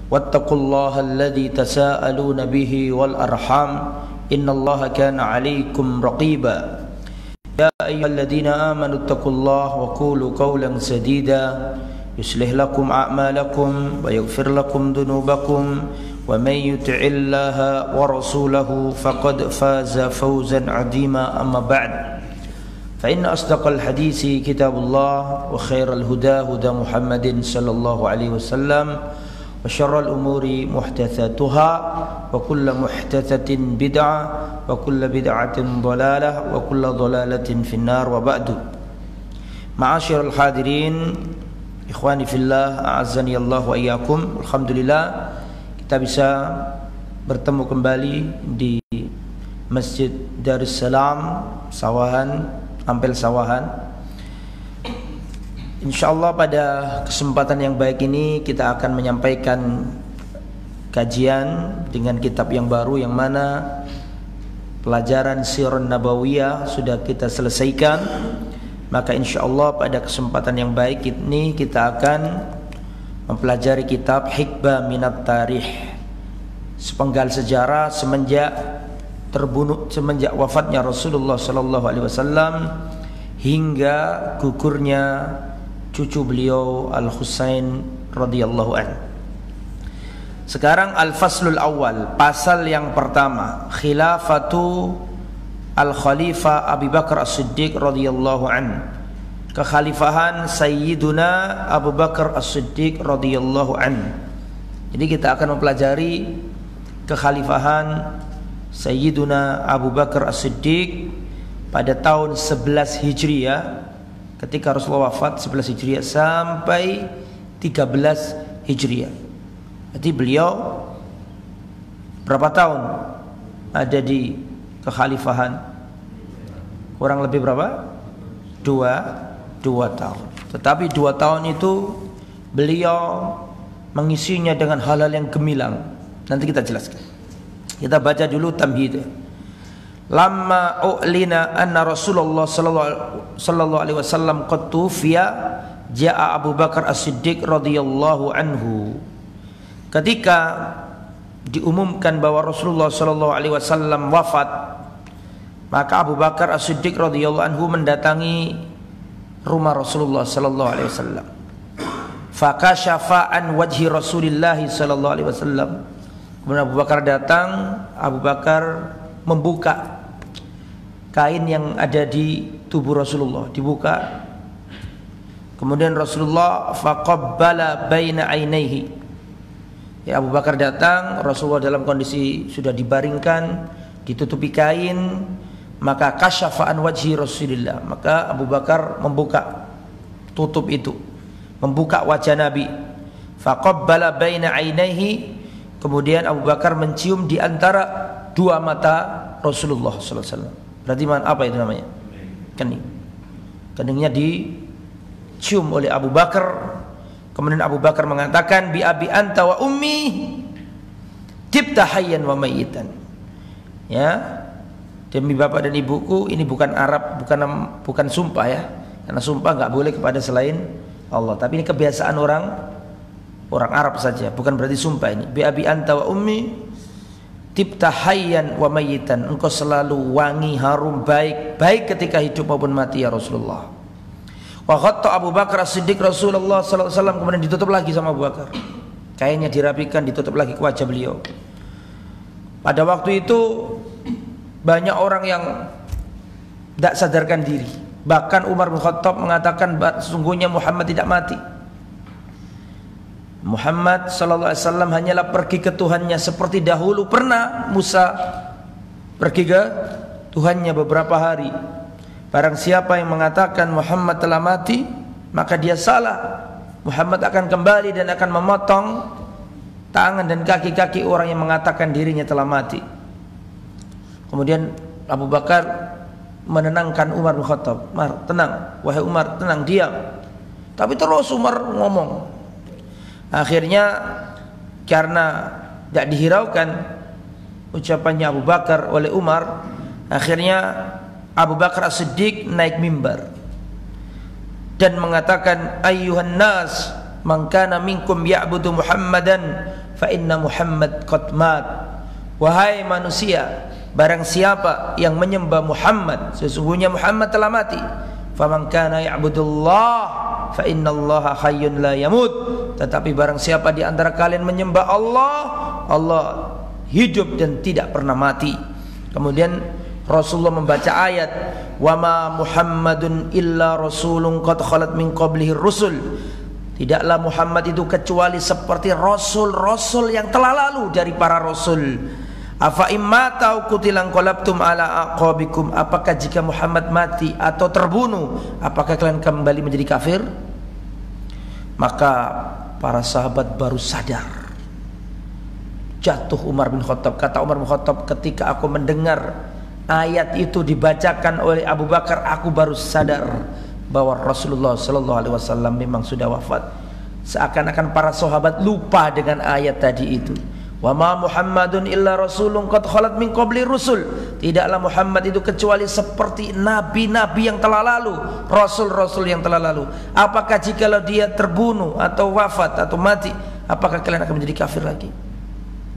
wattaqullaha alladzi tasaaluna bihi wal arham innallaha kana 'alaikum raqiba. Ya ayyuhalladzina amanu taqullaha wa qulu qawlan sadida yuslih lakum a'malakum wa yaghfir lakum dhunubakum wa may yuti'illaha wa rasulahu faqad faza fawzan 'azima. Amma ba'd, fa inna asdaqal hadisi kitabullah wa khairal huda huda Muhammadin sallallahu alaihi wasallam wa syarral umuri muhdatsatuha wa kullu muhdatsatin bid'ah wa kullu bid'atin dhalalah wa kullu dhalalatin finnar. Wa ba'du. Ma'asyiral hadirin, ikhwani fillah, a'azzani Allah wa iyyakum. Alhamdulillah kita bisa bertemu kembali di Masjid Darussalam Sawahan, Ampel Sawahan. Insyaallah pada kesempatan yang baik ini kita akan menyampaikan kajian dengan kitab yang baru, yang mana pelajaran Sirah Nabawiyah sudah kita selesaikan. Maka insyaallah pada kesempatan yang baik ini kita akan mempelajari kitab Hikbah Minat Tarikh, sepenggal sejarah semenjak wafatnya Rasulullah sallallahu alaihi wasallam hingga gugurnya cucu beliau Al-Husain radhiyallahu anhu. Sekarang Al-Faslul Awal, pasal yang pertama, Khilafatu Al-Khalifah Abu Bakar As-Siddiq radhiyallahu anhu. Kekhalifahan Sayyiduna Abu Bakar As-Siddiq radhiyallahu anhu. Jadi kita akan mempelajari kekhalifahan Sayyiduna Abu Bakar As-Siddiq pada tahun 11 Hijriah, ketika Rasulullah wafat 11 Hijriah sampai 13 Hijriah. Jadi beliau berapa tahun ada di kekhalifahan? Kurang lebih berapa? Dua tahun. Tetapi 2 tahun itu beliau mengisinya dengan hal-hal yang gemilang. Nanti kita jelaskan. Kita baca dulu tamhid. Lamma u'lina anna Rasulullah sallallahu alaihi wasallam qad tufiya jaa Abu Bakar As-Siddiq radhiyallahu anhu. Ketika diumumkan bahwa Rasulullah sallallahu alaihi wasallam wafat, maka Abu Bakar As-Siddiq radhiyallahu anhu mendatangi rumah Rasulullah sallallahu alaihi wasallam. Fakashafa an wajhi Rasulillah sallallahu alaihi wasallam. Kemudian Abu Bakar datang, Abu Bakar membuka kain yang ada di tubuh Rasulullah, dibuka. Kemudian Rasulullah faqabbala baina ainaihi. Ya, Abu Bakar datang, Rasulullah dalam kondisi sudah dibaringkan, ditutupi kain, maka kasyafa an wajhi Rasulillah, maka Abu Bakar membuka tutup itu, membuka wajah Nabi. Faqabbala baina ainaihi, kemudian Abu Bakar mencium di antara dua mata Rasulullah sallallahu alaihi wasallam. Berarti apa itu namanya? Kening. Keningnya dicium oleh Abu Bakar. Kemudian Abu Bakar mengatakan, bi abi anta wa ummi tibta hayyan wa mayyitan. Ya, demi bapak dan ibuku, ini bukan Arab, bukan sumpah ya. Karena sumpah enggak boleh kepada selain Allah. Tapi ini kebiasaan orang Arab saja, bukan berarti sumpah ini. Bi abi anta wa ummi tibta hayyan wa mayyitan, engkau selalu wangi, harum, baik ketika hidup maupun mati ya Rasulullah. Wa ghatta Abu Bakar As-Siddiq Rasulullah sallallahu alaihi wasallam, kemudian ditutup lagi sama Abu Bakar. Kainnya dirapikan, ditutup lagi ke wajah beliau. Pada waktu itu banyak orang yang tidak sadarkan diri. Bahkan Umar bin Khattab mengatakan sesungguhnya Muhammad tidak mati. Muhammad sallallahu alaihi wasallam hanyalah pergi ke Tuhannya seperti dahulu pernah Musa pergi ke Tuhannya beberapa hari. Barang siapa yang mengatakan Muhammad telah mati, maka dia salah. Muhammad akan kembali dan akan memotong tangan dan kaki-kaki orang yang mengatakan dirinya telah mati. Kemudian Abu Bakar menenangkan Umar bin Khattab. Umar, tenang, wahai Umar, tenang, diam. Tapi terus Umar ngomong. Akhirnya karena tidak dihiraukan ucapannya Abu Bakar oleh Umar, akhirnya Abu Bakar As-Siddiq naik mimbar dan mengatakan, ayyuhan nas man kana minkum ya'budu Muhammadan fa inna Muhammad qad mat. Wahai manusia, barang siapa yang menyembah Muhammad, sesungguhnya Muhammad telah mati. Faman kana ya'budullah fa innallaha hayyun la yamut. Tetapi barang siapa di antara kalian menyembah Allah, Allah hidup dan tidak pernah mati. Kemudian Rasulullah membaca ayat, wa ma Muhammadun illa rasulun qad khalat min qablihi rusul. Tidaklah Muhammad itu kecuali seperti rasul-rasul yang telah lalu dari para rasul. Afa imma ta'u qutilan qalabtum ala aqabikum. Apakah jika Muhammad mati atau terbunuh, apakah kalian kembali menjadi kafir? Maka para sahabat baru sadar. Jatuh Umar bin Khattab. Kata Umar bin Khattab, ketika aku mendengar ayat itu dibacakan oleh Abu Bakar, aku baru sadar bahwa Rasulullah sallallahu alaihi wasallam memang sudah wafat. Seakan-akan para sahabat lupa dengan ayat tadi itu. Wa ma Muhammadun illa rasulun qad khalat min qabli rusul. Tidaklah Muhammad itu kecuali seperti nabi-nabi yang telah lalu, rasul-rasul yang telah lalu. Apakah jikalau dia terbunuh atau wafat atau mati, apakah kalian akan menjadi kafir lagi?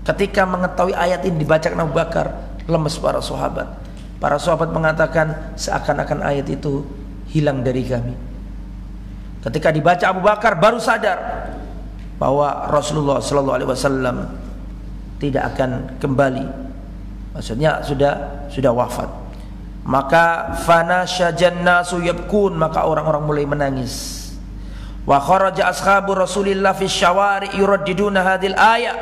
Ketika mengetahui ayat ini dibacakan Abu Bakar, lemes para sahabat. Para sahabat mengatakan seakan-akan ayat itu hilang dari kami. Ketika dibaca Abu Bakar baru sadar bahwa Rasulullah sallallahu alaihi wasallam tidak akan kembali. Maksudnya sudah wafat. Maka fana syajannasu yabkun, maka orang-orang mulai menangis. Wa kharaja ashabu Rasulillah fi syawari yuraddiduna hadhil ayat.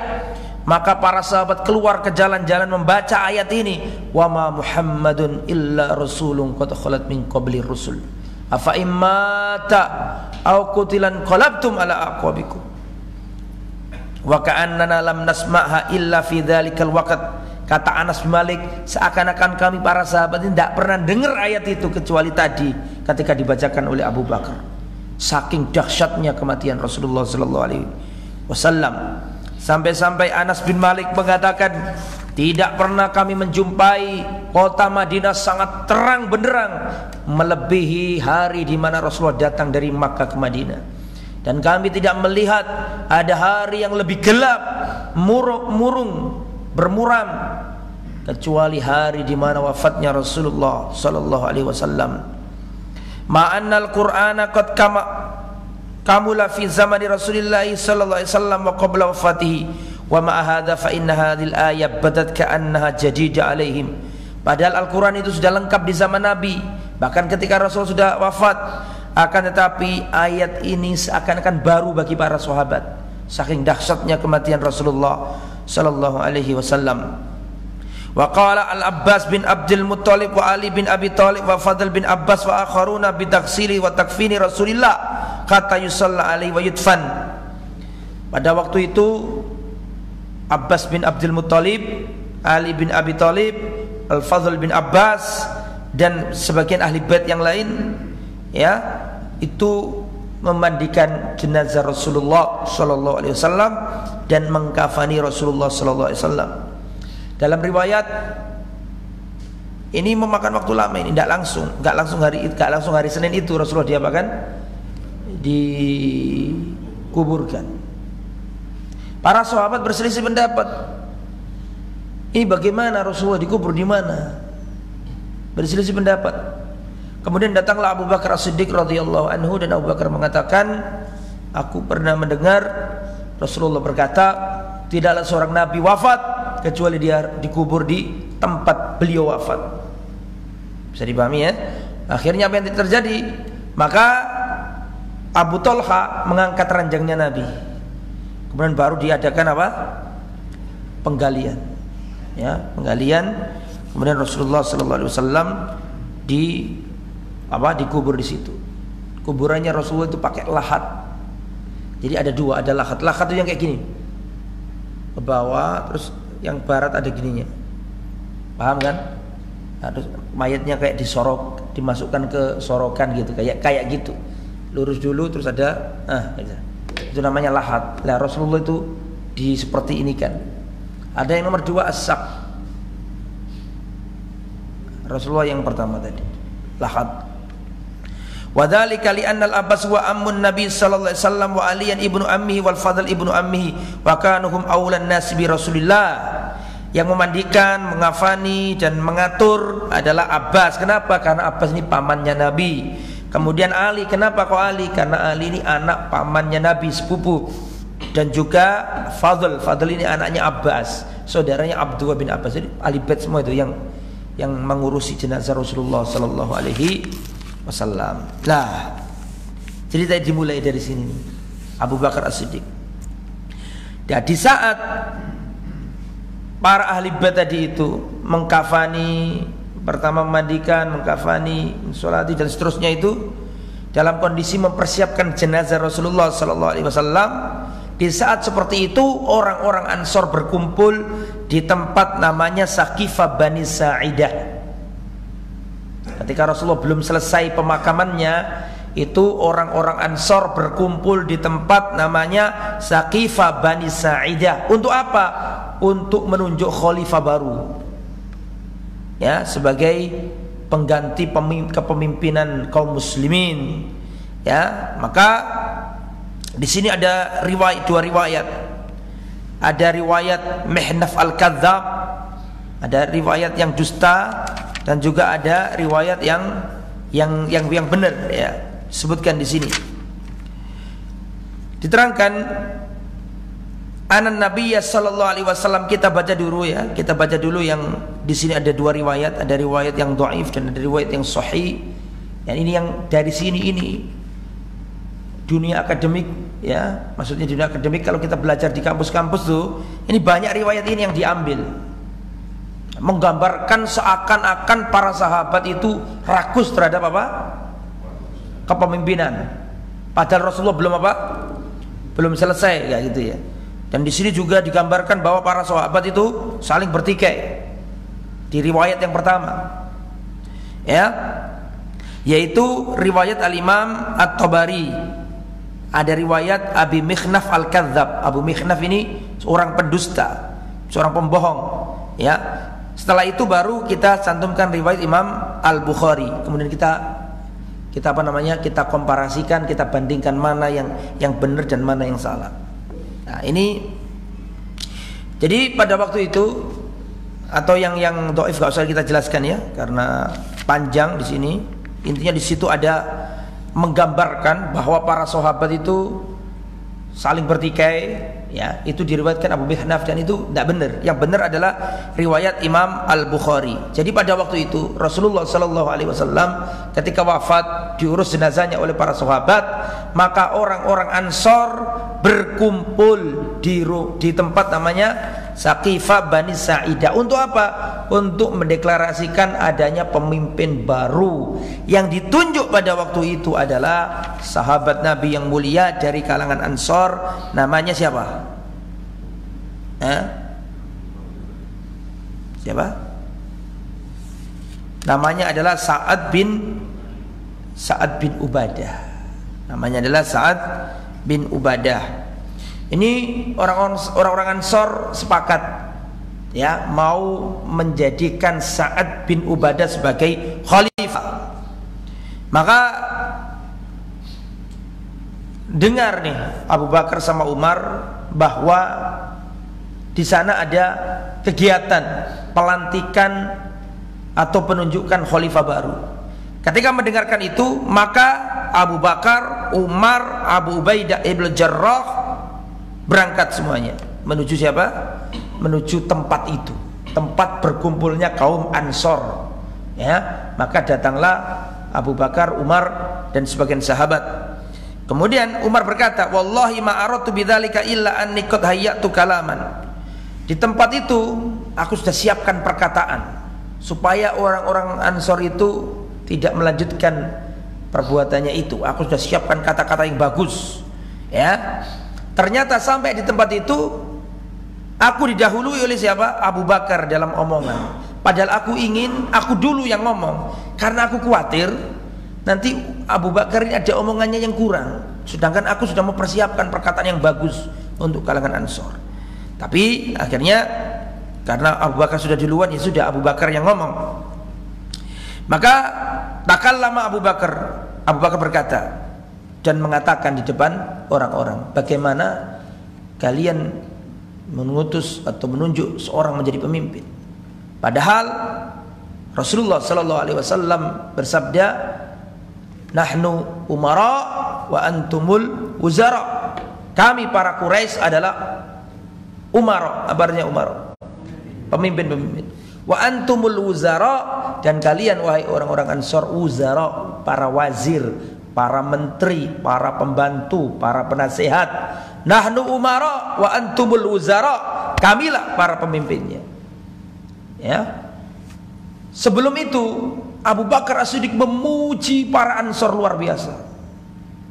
Maka para sahabat keluar ke jalan-jalan membaca ayat ini, wa ma Muhammadun illa rasulun qad khalat min qabli rusul. Afa immata aw qutilan qalabtum ala aqabikum. Wa ka'annana lam nasma'ha illa fi dzalikal waqt. Kata Anas bin Malik, seakan-akan kami para sahabat ini tidak pernah dengar ayat itu kecuali tadi ketika dibacakan oleh Abu Bakar. Saking dahsyatnya kematian Rasulullah sallallahu alaihi wasallam. Sampai-sampai Anas bin Malik mengatakan, tidak pernah kami menjumpai kota Madinah sangat terang benderang melebihi hari di mana Rasulullah datang dari Makkah ke Madinah. Dan kami tidak melihat ada hari yang lebih gelap, murung, bermuram, kecuali hari di mana wafatnya Rasulullah sallallahu alaihi wasallam. Ma'annal Qur'ana qad kamula fi zamani Rasulillah sallallahu alaihi wasallam wa qabla wafatihi wa ma'a hadza fa inna hadhil ayat badat ka'annaha jadida alaihim. Padahal Al-Qur'an itu sudah lengkap di zaman Nabi, bahkan ketika Rasul sudah wafat. Akan tetapi ayat ini seakan-akan baru bagi para sahabat, saking dahsyatnya kematian Rasulullah sallallahu alaihi wasallam. Wa qala Al-Abbas bin Abdul Muttalib wa Ali bin Abi Thalib wa Fadl bin Abbas wa akharuna bi taghsili wa takfini Rasulillah kata yusalla alaihi wa yudfan. Pada waktu itu Abbas bin Abdul Muttalib, Ali bin Abi Thalib, Al-Fadl bin Abbas dan sebagian ahli bait yang lain, ya, itu memandikan jenazah Rasulullah sallallahu alaihi wasallam dan mengkafani Rasulullah sallallahu alaihi wasallam. Dalam riwayat ini memakan waktu lama, ini enggak langsung hari Senin itu Rasulullah diapakan? Dikuburkan. Para sahabat berselisih pendapat. Ini bagaimana Rasulullah dikubur di mana? Berselisih pendapat. Kemudian datanglah Abu Bakar As-Siddiq radhiyallahu anhu dan Abu Bakar mengatakan, aku pernah mendengar Rasulullah berkata, tidaklah seorang nabi wafat kecuali dia dikubur di tempat beliau wafat. Bisa dipahami ya? Akhirnya apa yang terjadi? Maka Abu Talha mengangkat ranjangnya Nabi. Kemudian baru diadakan apa? Penggalian. Ya, penggalian. Kemudian Rasulullah sallallahu alaihi wasallam dikubur di situ. Kuburannya Rasulullah itu pakai lahat. Jadi ada dua, ada lahat. Lahat itu yang kayak gini, ke bawah, terus yang barat ada gininya. Paham kan? Nah, terus mayatnya kayak disorok, dimasukkan ke sorokan gitu, kayak gitu. Lurus dulu, terus ada, gitu. Itu namanya lahat. Nah, Rasulullah itu seperti ini kan. Ada yang nomor dua as-sak. Rasulullah yang pertama tadi, lahat. Wadzalika li anna al-Abbas wa ammun Nabi sallallahu alaihi wasallam wa Aliyan ibnu ammihi wal Fadl ibnu ammihi wa kanuhum aulan nas bi Rasulillah. Yang memandikan, mengafani dan mengatur adalah Abbas. Kenapa? Karena Abbas ini pamannya Nabi. Kemudian Ali, kenapa kok Ali? Karena Ali ini anak pamannya Nabi, sepupu. Dan juga Fadl ini anaknya Abbas, saudaranya Abdullah bin Abbas. Jadi ahli bait semua itu yang mengurusi jenazah Rasulullah sallallahu alaihi wasallam. Nah, cerita dimulai dari sini. Abu Bakar As-Siddiq. Dan di saat para ahli bait tadi itu mengkafani, pertama memandikan, mengkafani, mensolati dan seterusnya itu dalam kondisi mempersiapkan jenazah Rasulullah sallallahu alaihi wasallam. Di saat seperti itu orang-orang Ansor berkumpul di tempat namanya Saqifah Bani Sa'idah. Ketika Rasulullah belum selesai pemakamannya, itu orang-orang Ansor berkumpul di tempat namanya Saqifah Bani Sa'idah. Untuk apa? Untuk menunjuk khalifah baru, ya, sebagai pengganti kepemimpinan kaum muslimin. Ya, maka di sini ada dua riwayat. Ada riwayat Mihnaf al-Kadzab, ada riwayat yang dusta, dan juga ada riwayat yang benar, ya, disebutkan di sini. Diterangkan anan Nabiya sallallahu alaihi wasallam. Kita baca dulu, ya. Kita baca dulu yang di sini ada dua riwayat, ada riwayat yang dhaif dan ada riwayat yang sahih. Dan ini yang dari sini ini dunia akademik, ya, maksudnya dunia akademik. Kalau kita belajar di kampus-kampus tuh, ini banyak riwayat ini yang diambil, menggambarkan seakan-akan para sahabat itu rakus terhadap apa? Kepemimpinan. Padahal Rasulullah belum selesai, ya gitu ya. Dan di sini juga digambarkan bahwa para sahabat itu saling bertikai. Di riwayat yang pertama, ya, yaitu riwayat Al-Imam At-Tabari. Ada riwayat Abi Mikhnaf Al-Kadzab. Abu Mikhnaf ini seorang pendusta, seorang pembohong, ya. Setelah itu baru kita cantumkan riwayat Imam Al-Bukhari. Kemudian kita kita komparasikan, kita bandingkan mana yang benar dan mana yang salah. Nah, ini jadi pada waktu itu, atau yang dhaif gak usah kita jelaskan, ya, karena panjang di sini. Intinya di situ ada menggambarkan bahwa para sahabat itu saling bertikai, ya. Itu diriwayatkan Abu Mikhnaf dan itu tidak benar. Yang benar adalah riwayat Imam Al-Bukhari. Jadi pada waktu itu Rasulullah sallallahu alaihi wasallam ketika wafat, diurus jenazahnya oleh para sahabat, maka orang-orang Ansor berkumpul di tempat namanya Saqifah Bani Sa'idah. Untuk apa? Untuk mendeklarasikan adanya pemimpin baru. Yang ditunjuk pada waktu itu adalah sahabat Nabi yang mulia dari kalangan Ansor. Namanya siapa? Siapa? Namanya adalah Sa'ad bin Ubadah. Namanya adalah Sa'ad bin Ubadah. Ini orang-orang Ansor sepakat, ya, mau menjadikan Sa'ad bin Ubadah sebagai khalifah. Maka dengar nih Abu Bakar sama Umar bahwa di sana ada kegiatan pelantikan atau penunjukan khalifah baru. Ketika mendengarkan itu, maka Abu Bakar, Umar, Abu Ubaidah ibn Jarrah berangkat semuanya. Menuju siapa? Menuju tempat itu, tempat berkumpulnya kaum Ansor, ya. Maka datanglah Abu Bakar, Umar dan sebagian sahabat. Kemudian Umar berkata, "Wallahi ma aradtu bidzalika illa anni qad hayyatu kalaman." Di tempat itu aku sudah siapkan perkataan supaya orang-orang Ansor itu tidak melanjutkan perbuatannya itu. Aku sudah siapkan kata-kata yang bagus, ya. Ternyata sampai di tempat itu aku didahului oleh siapa? Abu Bakar dalam omongan. Padahal aku dulu yang ngomong, karena aku khawatir nanti Abu Bakar ini ada omongannya yang kurang, sedangkan aku sudah mempersiapkan perkataan yang bagus untuk kalangan Ansor. Tapi akhirnya karena Abu Bakar sudah duluan, ya sudah, Abu Bakar yang ngomong. Maka takallama Abu Bakar. Abu Bakar berkata dan mengatakan di depan orang-orang, bagaimana kalian mengutus atau menunjuk seorang menjadi pemimpin, padahal Rasulullah sallallahu alaihi wasallam bersabda, nahnu umara wa antumul wuzara. Kami para Quraisy adalah umara, kabarnya umara, pemimpin-pemimpin. Wa antumul wuzara, dan kalian wahai orang-orang Ansor wuzara, para wazir, para menteri, para pembantu, para penasehat. Nahnu umara wa antumul wuzara, kamilah para pemimpinnya. Ya. Sebelum itu Abu Bakar As-Siddiq memuji para Ansor luar biasa.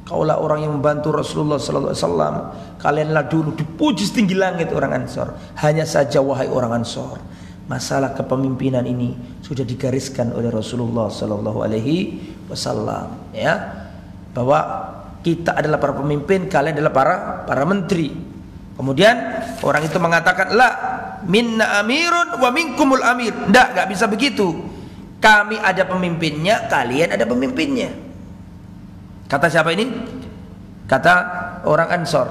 Kaulah orang yang membantu Rasulullah sallallahu alaihi wasallam. Kalianlah dulu dipuji setinggi langit orang Ansor. Hanya saja wahai orang Ansor, masalah kepemimpinan ini sudah digariskan oleh Rasulullah sallallahu alaihi wasallam, ya, bahwa kita adalah para pemimpin, kalian adalah para menteri. Kemudian orang itu mengatakan, la minna amirun wa minkumul amir. Enggak bisa begitu. Kami ada pemimpinnya, kalian ada pemimpinnya. Kata siapa ini? Kata orang Ansor.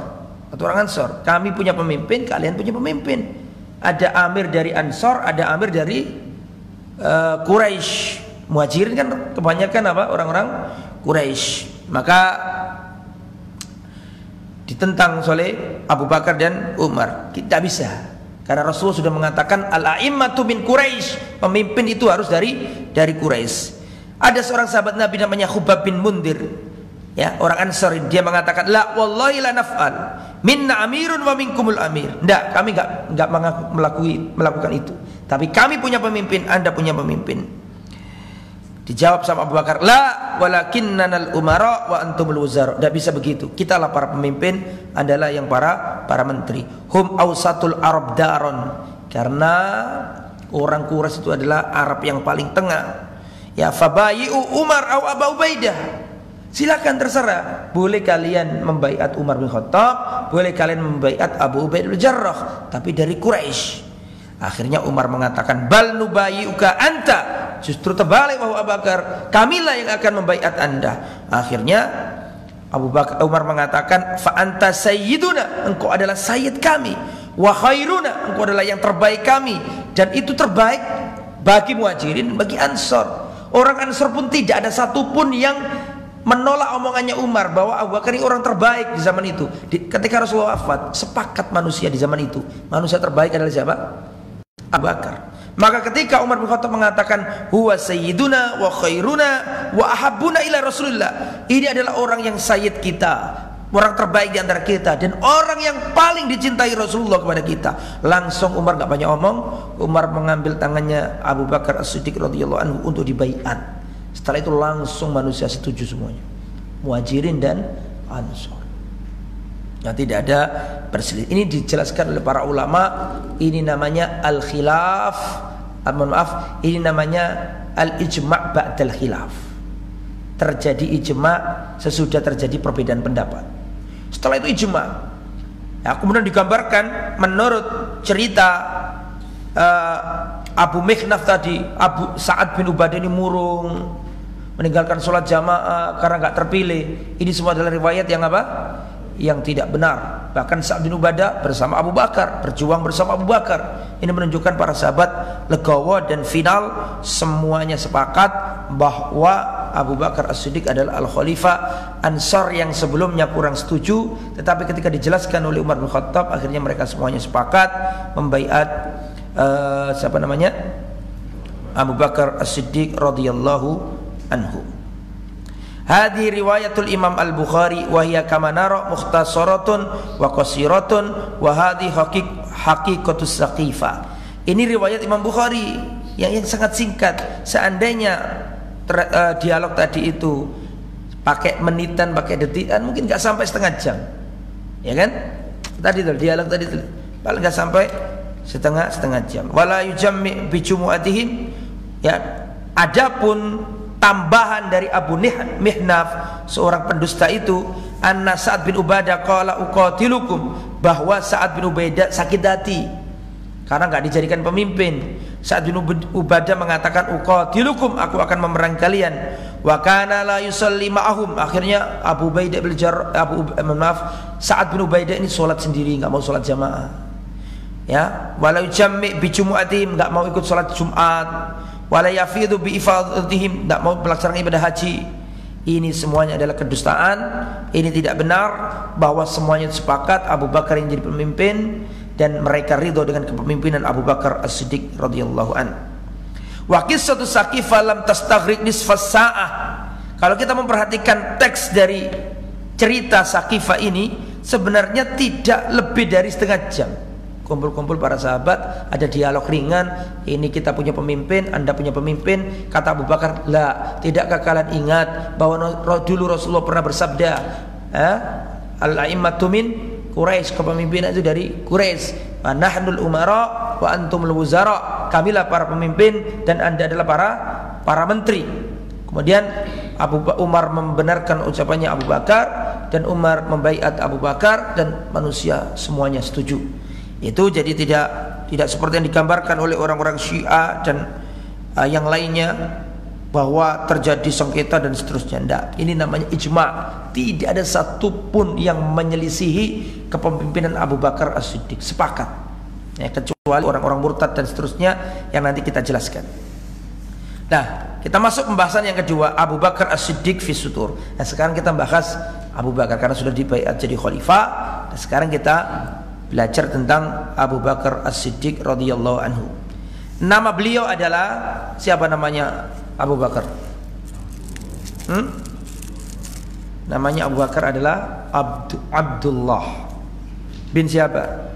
Atau orang Ansor, kami punya pemimpin, kalian punya pemimpin. Ada amir dari Ansor, ada amir dari Quraisy. Muhajirin kan kebanyakan apa? Orang-orang Quraisy. Maka ditentang oleh Abu Bakar dan Umar. Tidak bisa, karena Rasul sudah mengatakan al-a'immatu min Quraisy, pemimpin itu harus dari Quraisy. Ada seorang sahabat Nabi namanya Khubab bin Mundir, ya, orang Ansar, dia mengatakan, la wallahi la naf'al minna amirun wa minkumul amir. Enggak, kami enggak melakukan itu. Tapi kami punya pemimpin, Anda punya pemimpin. Dijawab sama Abu Bakar, la walakinnanal umara wa antumul wuzara. Enggak bisa begitu. Kitalah para pemimpin, Andalah yang para menteri. Hum ausatul arab daron. Karena orang Quraisy itu adalah Arab yang paling tengah. Ya, fabayi'u Umar au Abu Ubaidah. Silakan, terserah. Boleh kalian membaiat Umar bin Khattab, boleh kalian membaiat Abu Ubaidah bin Jarrah, tapi dari Quraisy. Akhirnya Umar mengatakan, bal nubayi'uka anta. Justru terbalik bahwa Abu Bakar, kamilah yang akan membaiat Anda. Akhirnya Umar mengatakan, fa anta sayyiduna, engkau adalah sayyid kami, wa khairuna, engkau adalah yang terbaik kami. Dan itu terbaik bagi Muhajirin, bagi Ansor. Orang Ansor pun tidak ada satupun yang menolak omongannya Umar bahwa Abu Bakar ini orang terbaik di zaman itu. Ketika Rasulullah wafat, sepakat manusia di zaman itu, manusia terbaik adalah siapa? Abu Bakar. Maka ketika Umar bin Khattab mengatakan huwa sayyiduna wa khairuna wa ahabbuna ila Rasulillah, ini adalah orang yang sayyid kita, orang terbaik di antara kita, dan orang yang paling dicintai Rasulullah kepada kita. Langsung Umar gak banyak omong, Umar mengambil tangannya Abu Bakar As-Siddiq radhiyallahu anhu untuk dibaiat. Setelah itu langsung manusia setuju semuanya, Muhajirin dan Ansor. Nah, tidak ada perselisihan. Ini dijelaskan oleh para ulama. Ini namanya al-khilaf. Maaf, ini namanya al-ijma' ba'dal khilaf. Terjadi ijma' sesudah terjadi perbedaan pendapat. Setelah itu ijma'. Ya, kemudian digambarkan menurut cerita Abu Mikhnaf tadi, Abu Sa'ad bin Ubadah ini murung, meninggalkan sholat jamaah karena nggak terpilih. Ini semua adalah riwayat yang apa? Yang tidak benar. Bahkan Sa'ad bin Ubadah bersama Abu Bakar, berjuang bersama Abu Bakar. Ini menunjukkan para sahabat legowo, dan final semuanya sepakat bahwa Abu Bakar As-Siddiq adalah al-khalifah. Ansar yang sebelumnya kurang setuju, tetapi ketika dijelaskan oleh Umar bin Khattab, akhirnya mereka semuanya sepakat membaiat siapa namanya? Abu Bakar As-Siddiq radhiyallahu anhu. Hadi riwayatul Imam Al-Bukhari wa hiya kama nara mukhtasaratun wa qasiratun wa hadi haqiqatus saqifa. Ini riwayat Imam Bukhari yang sangat singkat. Seandainya dialog tadi itu pakai menitan, pakai detikan, mungkin enggak sampai setengah jam. Ya kan? Tadi tuh dialog tadi tuh paling enggak sampai setengah jam. Wala yujammi bi jumu'atihim. Ya, adapun tambahan dari Abu Mihnaf, seorang pendusta itu, anna Sa'ad bin Ubadah qala uqatilukum, bahwa Sa'ad bin Ubadah sakit hati karena enggak dijadikan pemimpin. Sa'ad bin Ubadah mengatakan uqatilukum, aku akan memerangi kalian. Wa kana la yusalli ma'ahum. Akhirnya Sa'ad bin Ubaidah ini sholat sendiri, enggak mau sholat jamaah. Ya, wala yujammi bi jumu'atihim, enggak mau ikut sholat Jumat. Wala yafidu bi ifadatihim, enggak mau melaksanakan ibadah haji. Ini semuanya adalah kedustaan. Ini tidak benar, bahwa semuanya sepakat Abu Bakar yang jadi pemimpin dan mereka ridho dengan kepemimpinan Abu Bakar As-Siddiq radhiyallahu an. Wa qissatu Saqifah lam tastaghriq nisfas sa'ah. Kalau kita memperhatikan teks dari cerita Saqifah ini, sebenarnya tidak lebih dari setengah jam. Kumpul-kumpul para sahabat, ada dialog ringan. Ini kita punya pemimpin, Anda punya pemimpin. Kata Abu Bakar, "La, tidakkah kalian ingat bahwa dulu Rasulullah pernah bersabda, al-a'immatu min Quraisy, kepemimpinan itu dari Quraisy. Wa nahnul umara wa antumul wuzara. Kamilah para pemimpin dan Anda adalah para menteri." Kemudian Umar membenarkan ucapannya Abu Bakar, dan Umar membaiat Abu Bakar, dan manusia semuanya setuju. Itu jadi tidak seperti yang digambarkan oleh orang-orang Syiah dan yang lainnya, bahwa terjadi sengketa dan seterusnya. Tidak, ini namanya ijma'. Tidak ada satupun yang menyelisihi kepemimpinan Abu Bakar As-Siddiq, sepakat ya, kecuali orang-orang murtad dan seterusnya yang nanti kita jelaskan. Nah, kita masuk pembahasan yang kedua, Abu Bakar As-Siddiq fi sutur. Nah, sekarang kita bahas Abu Bakar karena sudah dibaiat jadi khalifah. Nah, sekarang kita belajar tentang Abu Bakar As-Siddiq radhiyallahu anhu. Nama beliau adalah, siapa namanya Abu Bakar? Namanya Abu Bakar adalah Abdullah bin siapa?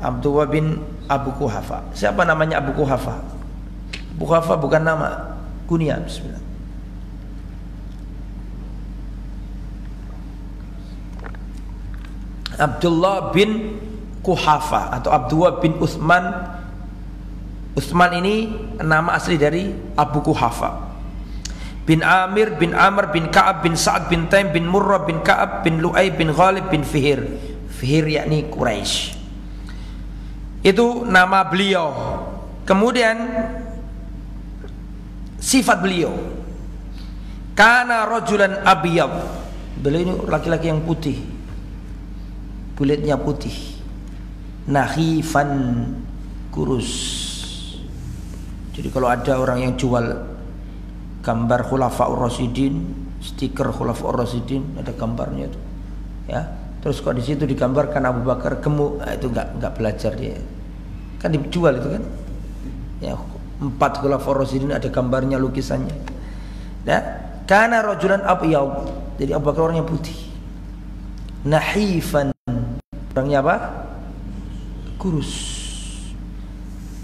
Abdullah bin Abu Quhafa. Siapa namanya Abu Quhafa? Abu Quhafa bukan nama, kunyah. Bismillah. Abdullah bin Quhafa atau Abdullah bin Utsman. Utsman ini nama asli dari Abu Quhafa. Bin Amir bin Amr bin Ka'ab bin Sa'ad bin Taim bin Murrah bin Ka'ab bin Lu'ay bin Ghalib bin Fihir. Fihir yakni Quraisy. Itu nama beliau. Kemudian sifat beliau, kana rajulan abyad. Beliau ini laki-laki yang putih, kulitnya putih, nahifan, kurus. Jadi kalau ada orang yang jual gambar Khulafaur Rasyidin, stiker Khulafaur Rasyidin, ada gambarnya itu, ya. Terus kok di situ digambarkan Abu Bakar gemuk, nah, itu enggak belajar dia. Kan dijual itu kan. Ya, 4 Khulafaur Rasyidin ada gambarnya, lukisannya. Ya, kana rajulan abyad. Jadi Abu Bakar orangnya putih. Nahifan, orangnya apa? Kurus.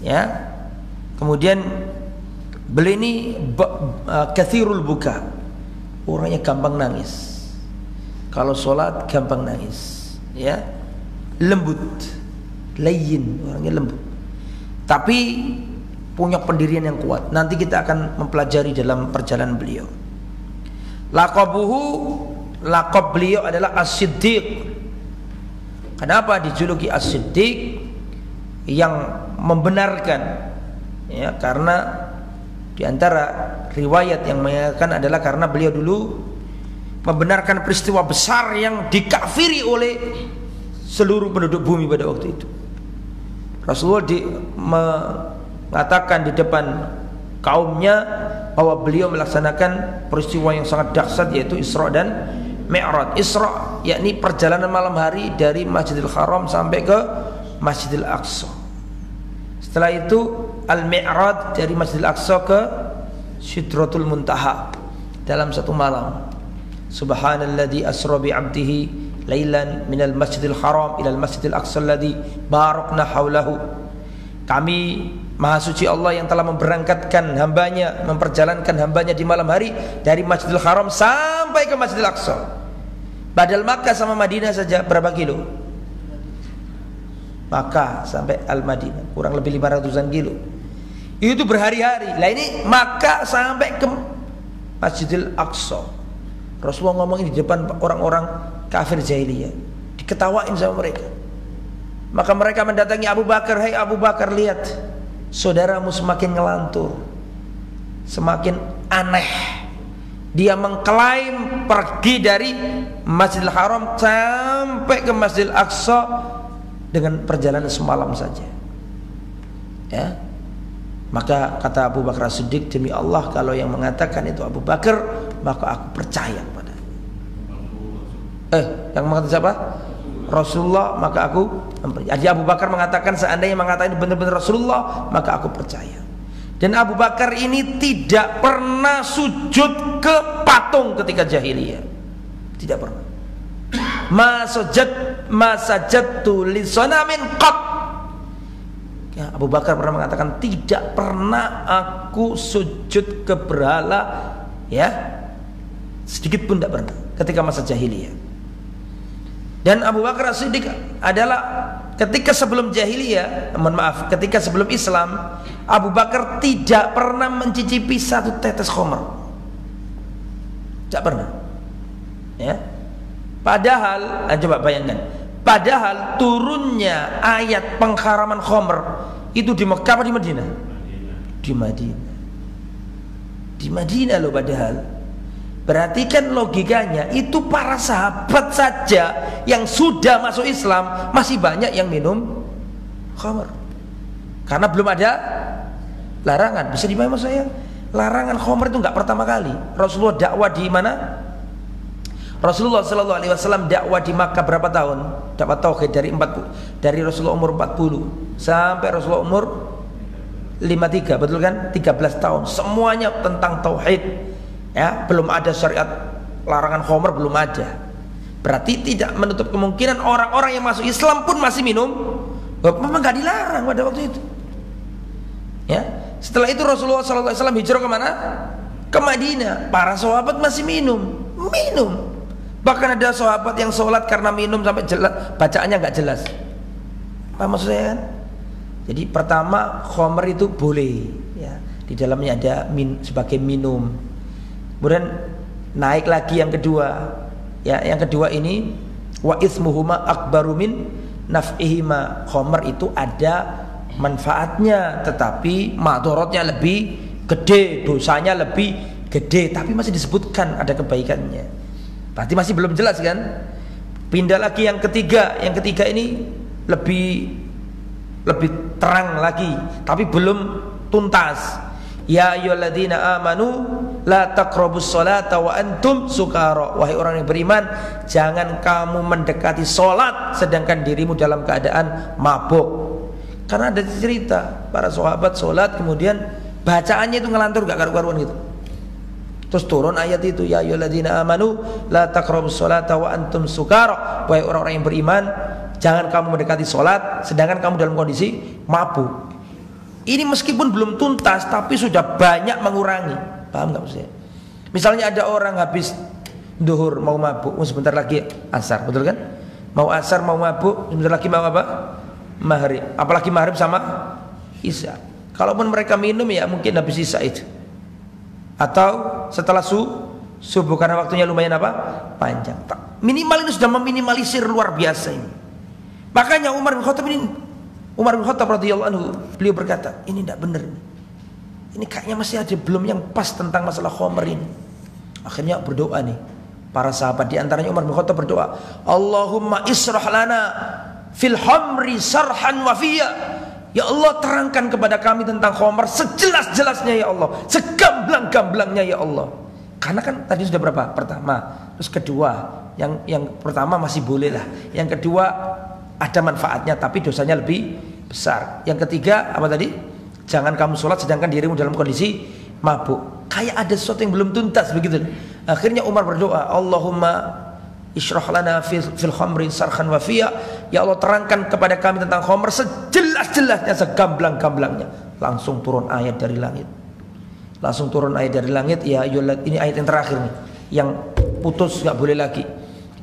Ya. Kemudian beliau ini kathirul buka, orangnya gampang nangis. Kalau sholat gampang nangis, ya. Lembut, layyin, orangnya lembut. Tapi punya pendirian yang kuat. Nanti kita akan mempelajari dalam perjalanan beliau. Laqab beliau adalah As-Siddiq. Kenapa dijuluki As-Siddiq? Yang membenarkan. Ya, karena diantara riwayat yang mengatakan adalah karena beliau dulu membenarkan peristiwa besar yang dikafiri oleh seluruh penduduk bumi pada waktu itu. Rasulullah mengatakan di depan kaumnya bahwa beliau melaksanakan peristiwa yang sangat dahsyat, yaitu Isra dan Mi'raj. Isra yakni perjalanan malam hari dari Masjidil Haram sampai ke Masjidil Aqsa. Setelah itu Al-Mi'raj dari Masjidil Aqsa ke Sidratul Muntaha dalam satu malam. Subhanalladzi asra bi 'abdihi lailan minal Masjidil Haram ilal Masjidil Aqsa alladzi barakna haulahu. Kami Maha suci Allah yang telah memberangkatkan hambanya, memperjalankan hambanya di malam hari dari Masjidil Haram sampai ke Masjidil Aqsa. Padahal Makkah sama Madinah saja berapa kilo? Makkah sampai Al-Madinah kurang lebih 500-an kilo. Itu berhari-hari. Lah ini Makkah sampai ke Masjidil Aqsa. Rasulullah ngomong ini di depan orang-orang kafir jahiliyah, diketawain sama mereka. Maka mereka mendatangi Abu Bakar, "Hai Abu Bakar, lihat saudaramu semakin ngelantur, semakin aneh. Dia mengklaim pergi dari Masjidil Haram sampai ke Masjidil Aqsa dengan perjalanan semalam saja. Ya. Maka kata Abu Bakar As-Siddiq, demi Allah kalau yang mengatakan itu Abu Bakar, maka aku percaya pada. Yang mengatakan siapa? Rasulullah, maka aku. Jadi Abu Bakar mengatakan seandainya mengatakan benar-benar Rasulullah, maka aku percaya. Dan Abu Bakar ini tidak pernah sujud ke patung ketika jahiliyah. Tidak pernah. Ma sajadtu li sanamin qat. Ya, Abu Bakar pernah mengatakan tidak pernah aku sujud ke berhala, ya, sedikit pun tidak pernah ketika masa jahiliyah. Dan Abu Bakar As-Siddiq adalah ketika sebelum jahiliyah, ketika sebelum Islam, Abu Bakar tidak pernah mencicipi satu tetes khamr. Tidak pernah. Ya. Padahal, coba bayangkan, padahal turunnya ayat pengharaman khamr itu di Mekah apa di Madinah? Di Madinah. Di Madinah loh padahal. Berarti kan logikanya itu para sahabat saja yang sudah masuk Islam masih banyak yang minum khamr. Karena belum ada larangan. Bisa dipahami maksud saya? Larangan khamr itu nggak pertama kali. Rasulullah dakwah di mana? Rasulullah Shallallahu Alaihi Wasallam dakwah di Makkah berapa tahun? Dakwah tauhid dari Rasulullah umur 40 sampai Rasulullah umur 53, betul kan? 13 tahun. Semuanya tentang tauhid. Ya, belum ada syariat larangan khamr, belum ada. Berarti tidak menutup kemungkinan orang-orang yang masuk Islam pun masih minum. Memang nggak dilarang pada waktu itu. Ya, setelah itu Rasulullah SAW hijrah kemana? Ke Madinah. Para sahabat masih minum. Bahkan ada sahabat yang sholat karena minum sampai jelas, bacaannya nggak jelas. Apa maksud saya kan? Jadi pertama khamr itu boleh, ya, di dalamnya ada sebagai minum. Kemudian naik lagi yang kedua, ya, yang kedua ini wa ismuhuma akbaru min naf'ihima. Khamr itu ada manfaatnya tetapi madorotnya lebih gede, dosanya lebih gede, tapi masih disebutkan ada kebaikannya. Berarti masih belum jelas kan? Pindah lagi yang ketiga. Yang ketiga ini lebih terang lagi, tapi belum tuntas. Ya ayyuhalladzina amanu la taqrabus sholata wa antum sukara. Wahai orang yang beriman, jangan kamu mendekati sholat sedangkan dirimu dalam keadaan mabuk. Karena ada cerita para sahabat sholat kemudian bacaannya itu ngelantur gak karu-karuan gitu. Terus turun ayat itu, ya ayyuhalladzina amanu la taqrabus sholata wa antum sukara. Wahai orang-orang yang beriman, jangan kamu mendekati sholat sedangkan kamu dalam kondisi mabuk. Ini meskipun belum tuntas tapi sudah banyak mengurangi. Paham nggak maksudnya? Misalnya ada orang habis duhur mau mabuk, sebentar lagi asar, betul kan? Mau asar mau mabuk, sebentar lagi mau apa? Maghrib. Apalagi maghrib sama isya. Kalaupun mereka minum ya mungkin habis isya itu. Atau setelah subuh karena waktunya lumayan apa? Panjang. Minimal ini sudah meminimalisir luar biasa ini. Makanya Umar bin Khattab radhiyallahu anhu, beliau berkata, ini tidak benar. Ini kayaknya masih ada belum yang pas tentang masalah khamr ini. Akhirnya berdoa nih para sahabat, di antaranya Umar bin Khattab berdoa, Allahumma israh lana fil khamri sarhan wafiyya. Ya Allah, terangkan kepada kami tentang khamr sejelas-jelasnya ya Allah, segamblang-gamblangnya ya Allah. Karena kan tadi sudah berapa? Pertama, terus kedua, yang pertama masih boleh lah. Yang kedua ada manfaatnya tapi dosanya lebih besar. Yang ketiga apa tadi? Jangan kamu sholat sedangkan dirimu dalam kondisi mabuk. Kayak ada sesuatu yang belum tuntas begitu. Akhirnya Umar berdoa, Allahumma isyrah lana fil khamri sarhan wafiyya. Ya Allah, terangkan kepada kami tentang khamr sejelas-jelasnya, segamblang-gamblangnya. Langsung turun ayat dari langit. Ya ini ayat yang terakhir nih, yang putus nggak boleh lagi.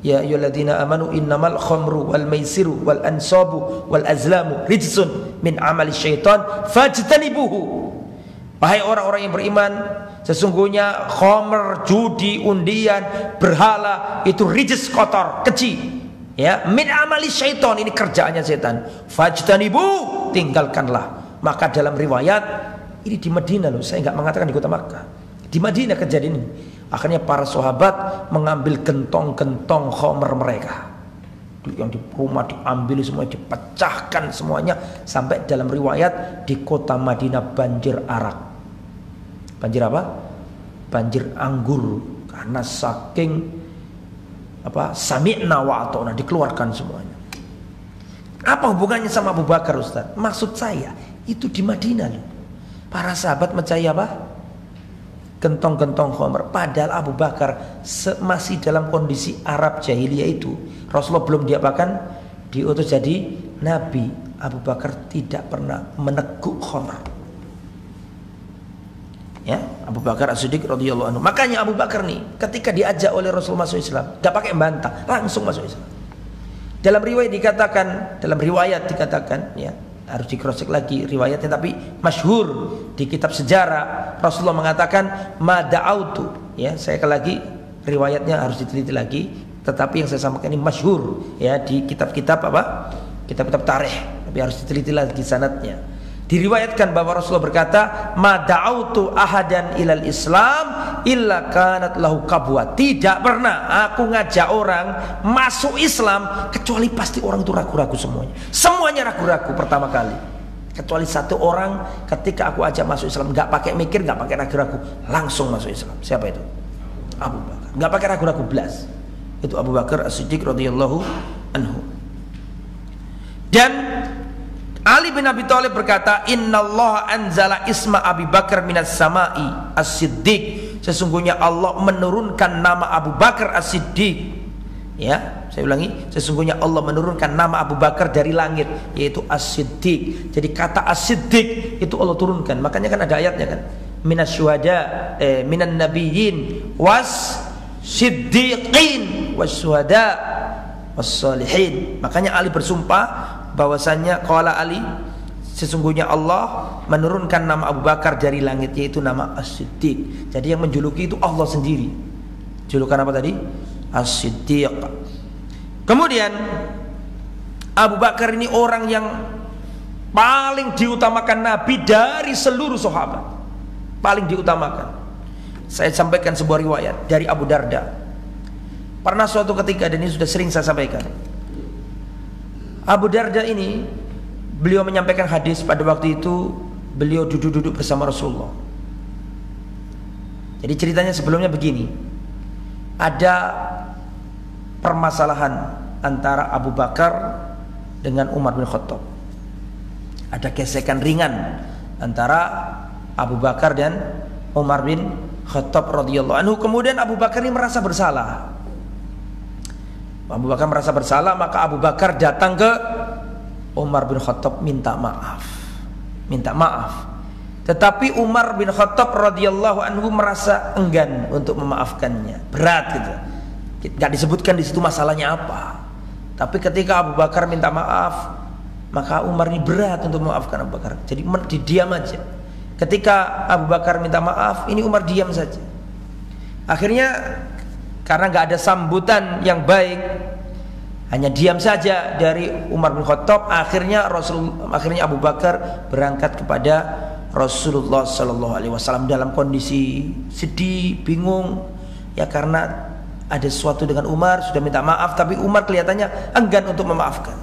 Ya ayyuhalladzina amanu innamal khamru wal maisiru wal ansabu wal azlamu rijsun min amali syaitan fajtanibuhu. Wahai orang-orang yang beriman, sesungguhnya khamr, judi, undian, berhala itu rijs, kotor, keji. Ya, min amali syaitan, ini kerjaannya setan. Fajtanibu, tinggalkanlah. Maka dalam riwayat ini di Madinah loh, saya nggak mengatakan di kota Makkah. Di Madinah kejadian ini. Akhirnya para sahabat mengambil gentong-gentong khamr mereka. Yang di rumah diambil semua, dipecahkan semuanya, sampai dalam riwayat di kota Madinah banjir arak. Banjir apa? Banjir anggur, karena saking sami'na wa ata'na, dikeluarkan semuanya. Apa hubungannya sama Abu Bakar, Ustaz? Maksud saya itu di Madinah loh. Para sahabat mencari apa? Gentong-gentong khamr. Padahal Abu Bakar masih dalam kondisi Arab jahiliyah itu. Rasulullah belum diutus jadi nabi. Abu Bakar tidak pernah meneguk khamr. Ya, Abu Bakar As-Siddiq radhiyallahu anhu. Makanya Abu Bakar nih ketika diajak oleh Rasulullah masuk Islam, enggak pakai bantah, langsung masuk Islam. Dalam riwayat dikatakan ya, harus di-cross check lagi riwayatnya, tapi masyhur di kitab sejarah Rasulullah mengatakan mada'autu, ya, saya lagi riwayatnya harus diteliti lagi, tetapi yang saya sampaikan ini masyhur ya di kitab-kitab kitab-kitab tarikh, tapi harus diteliti lagi sanadnya. Diriwayatkan bahwa Rasulullah berkata, mada'autu ahadan ilal Islam illa kanat lahu kabwa. Tidak pernah aku ngajak orang masuk Islam kecuali pasti orang itu ragu-ragu semuanya. Semuanya ragu-ragu pertama kali. Kecuali satu orang ketika aku ajak masuk Islam, nggak pakai mikir, nggak pakai ragu-ragu, langsung masuk Islam. Siapa itu? Abu Bakar. Nggak pakai ragu-ragu belas. Itu Abu Bakar As-Siddiq radhiyallahu anhu. Dan Ali bin Abi Thalib berkata, Innallaha anzala isma Abi Bakar minas sama'i As-Siddiq. Sesungguhnya Allah menurunkan nama Abu Bakar As-Siddiq. Ya, saya ulangi, sesungguhnya Allah menurunkan nama Abu Bakar dari langit, yaitu As-Siddiq. Jadi kata As-Siddiq itu Allah turunkan. Makanya kan ada ayatnya kan, minas syuhada, minan nabiyyin was siddiqin was syuhada was salihin. Makanya Ali bersumpah bahwasannya qala Ali, sesungguhnya Allah menurunkan nama Abu Bakar dari langit, yaitu nama As-Siddiq. Jadi yang menjuluki itu Allah sendiri. Julukan apa tadi? As-Siddiq. Kemudian Abu Bakar ini orang yang paling diutamakan Nabi dari seluruh sahabat. Paling diutamakan. Saya sampaikan sebuah riwayat dari Abu Darda. Pernah suatu ketika, dan ini sudah sering saya sampaikan, Abu Darda ini, beliau menyampaikan hadis pada waktu itu beliau duduk-duduk bersama Rasulullah. Jadi ceritanya sebelumnya begini, ada permasalahan antara Abu Bakar dengan Umar bin Khattab. Ada gesekan ringan antara Abu Bakar dan Umar bin Khattab radhiyallahu anhu. Kemudian Abu Bakar ini merasa bersalah. Abu Bakar merasa bersalah, maka Abu Bakar datang ke Umar bin Khattab minta maaf. Tetapi Umar bin Khattab radhiyallahu anhu merasa enggan untuk memaafkannya, berat gitu. Gak disebutkan di situ masalahnya apa. Tapi ketika Abu Bakar minta maaf, maka Umar ini berat untuk memaafkan Abu Bakar. Jadi diam aja. Ketika Abu Bakar minta maaf, ini Umar diam saja. Akhirnya karena nggak ada sambutan yang baik, hanya diam saja dari Umar bin Khattab. Akhirnya Abu Bakar berangkat kepada Rasulullah Sallallahu Alaihi Wasallam dalam kondisi sedih, bingung, ya karena ada sesuatu dengan Umar, sudah minta maaf, tapi Umar kelihatannya enggan untuk memaafkan.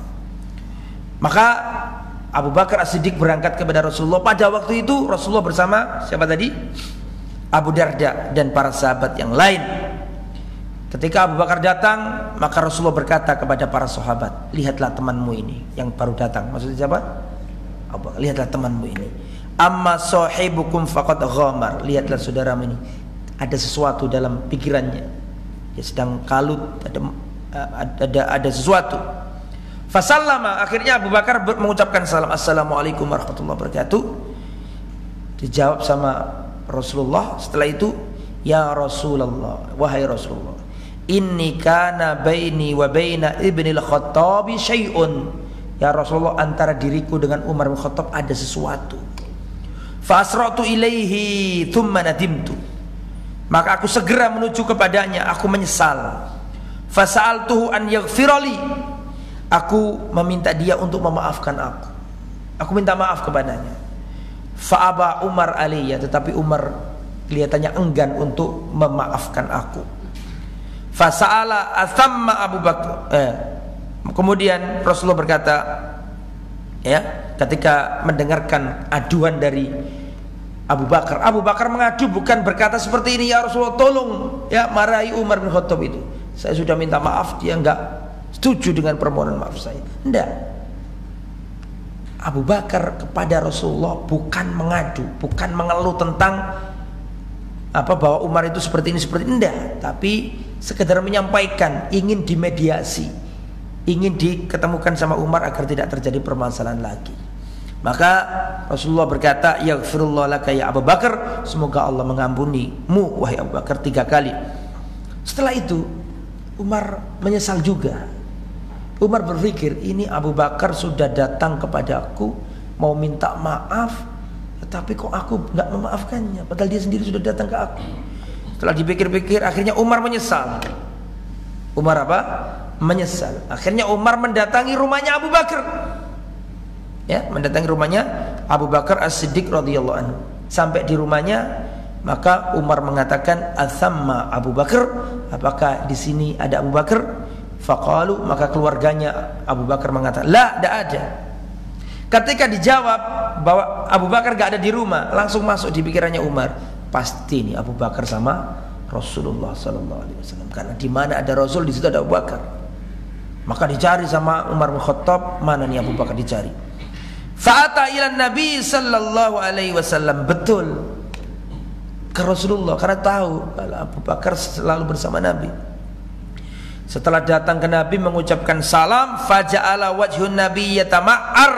Maka Abu Bakar As-Siddiq berangkat kepada Rasulullah. Pada waktu itu Rasulullah bersama siapa tadi? Abu Darda dan para sahabat yang lain. Ketika Abu Bakar datang, maka Rasulullah berkata kepada para sahabat, lihatlah temanmu ini yang baru datang. Maksudnya siapa? Abu Bakar. Lihatlah temanmu ini. Amma sahibukum faqad ghamar. Lihatlah saudaramu ini, ada sesuatu dalam pikirannya. Dia sedang kalut, ada sesuatu. Fasallama, akhirnya Abu Bakar mengucapkan salam, assalamualaikum warahmatullahi wabarakatuh. Dijawab sama Rasulullah. Setelah itu, ya Rasulullah, wahai Rasulullah, inni kana baini wa baina ibni al-Khattabi syai'un. Ya Rasulullah, antara diriku dengan Umar bin Khattab ada sesuatu. Fa asra'tu ilaihi thumma nadimtu. Maka aku segera menuju kepadanya, aku menyesal. Fa sa'altuhu an yaghfirali. Aku meminta dia untuk memaafkan aku. Aku minta maaf kepadanya. Fa aba Umar aliyya, tetapi Umar kelihatannya enggan untuk memaafkan aku. Fasa'ala athamma Abu Bakar. Kemudian Rasulullah berkata, ya, ketika mendengarkan aduan dari Abu Bakar mengadu bukan berkata seperti ini, ya Rasulullah tolong ya marahi Umar bin Khattab itu. Saya sudah minta maaf, dia enggak setuju dengan permohonan maaf saya. Enggak. Abu Bakar kepada Rasulullah bukan mengadu, bukan mengeluh tentang bahwa Umar itu seperti ini seperti ini, enggak, tapi sekedar menyampaikan, ingin dimediasi, ingin diketemukan sama Umar agar tidak terjadi permasalahan lagi. Maka Rasulullah berkata, yaghfirullah laka ya Abu Bakar, semoga Allah mengampunimu wahai Abu Bakar 3 kali. Setelah itu Umar menyesal juga. Umar berpikir, ini Abu Bakar sudah datang kepadaku mau minta maaf, tetapi kok aku nggak memaafkannya, padahal dia sendiri sudah datang ke aku. Setelah dipikir-pikir, akhirnya Umar menyesal. Umar apa? Menyesal. Akhirnya Umar mendatangi rumahnya Abu Bakar. Ya, mendatangi rumahnya Abu Bakar As-Siddiq radhiyallahu anhu. Sampai di rumahnya, maka Umar mengatakan, "Athamma Abu Bakar?" Apakah di sini ada Abu Bakar? Faqalu, maka keluarganya Abu Bakar mengatakan, "La, tidak ada." Ketika dijawab bahwa Abu Bakar enggak ada di rumah, langsung masuk di pikirannya Umar, pasti ini Abu Bakar sama Rasulullah sallallahu alaihi wasallam. Karena di mana ada Rasul, di situ ada Abu Bakar. Maka dicari sama Umar bin Khattab, mana nih Abu Bakar, dicari. Fa'ata ila Nabi sallallahu alaihi wasallam, betul ke Rasulullah karena tahu kalau Abu Bakar selalu bersama Nabi. Setelah datang ke Nabi mengucapkan salam, faja'ala wajhun Nabi yatama'ar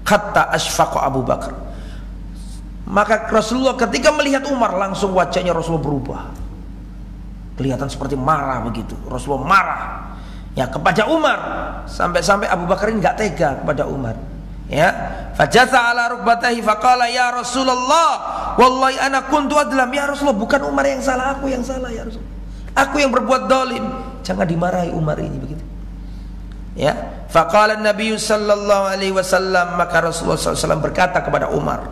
hatta asfaqa Abu Bakar. Maka Rasulullah ketika melihat Umar, langsung wajahnya Rasulullah berubah, kelihatan seperti marah begitu. Rasulullah marah ya kepada Umar, sampai-sampai Abu Bakar ini enggak tega kepada Umar. Ya, fajatha ala rukbatahi faqala ya Rasulullah wallahi ana kuntu adlam. Ya Rasulullah, bukan Umar yang salah, aku yang salah ya Rasul. Aku yang berbuat dolim. Jangan dimarahi Umar ini begitu. Ya, faqala Nabi sallallahu alaihi wasallam, maka Rasulullah SAW berkata kepada Umar,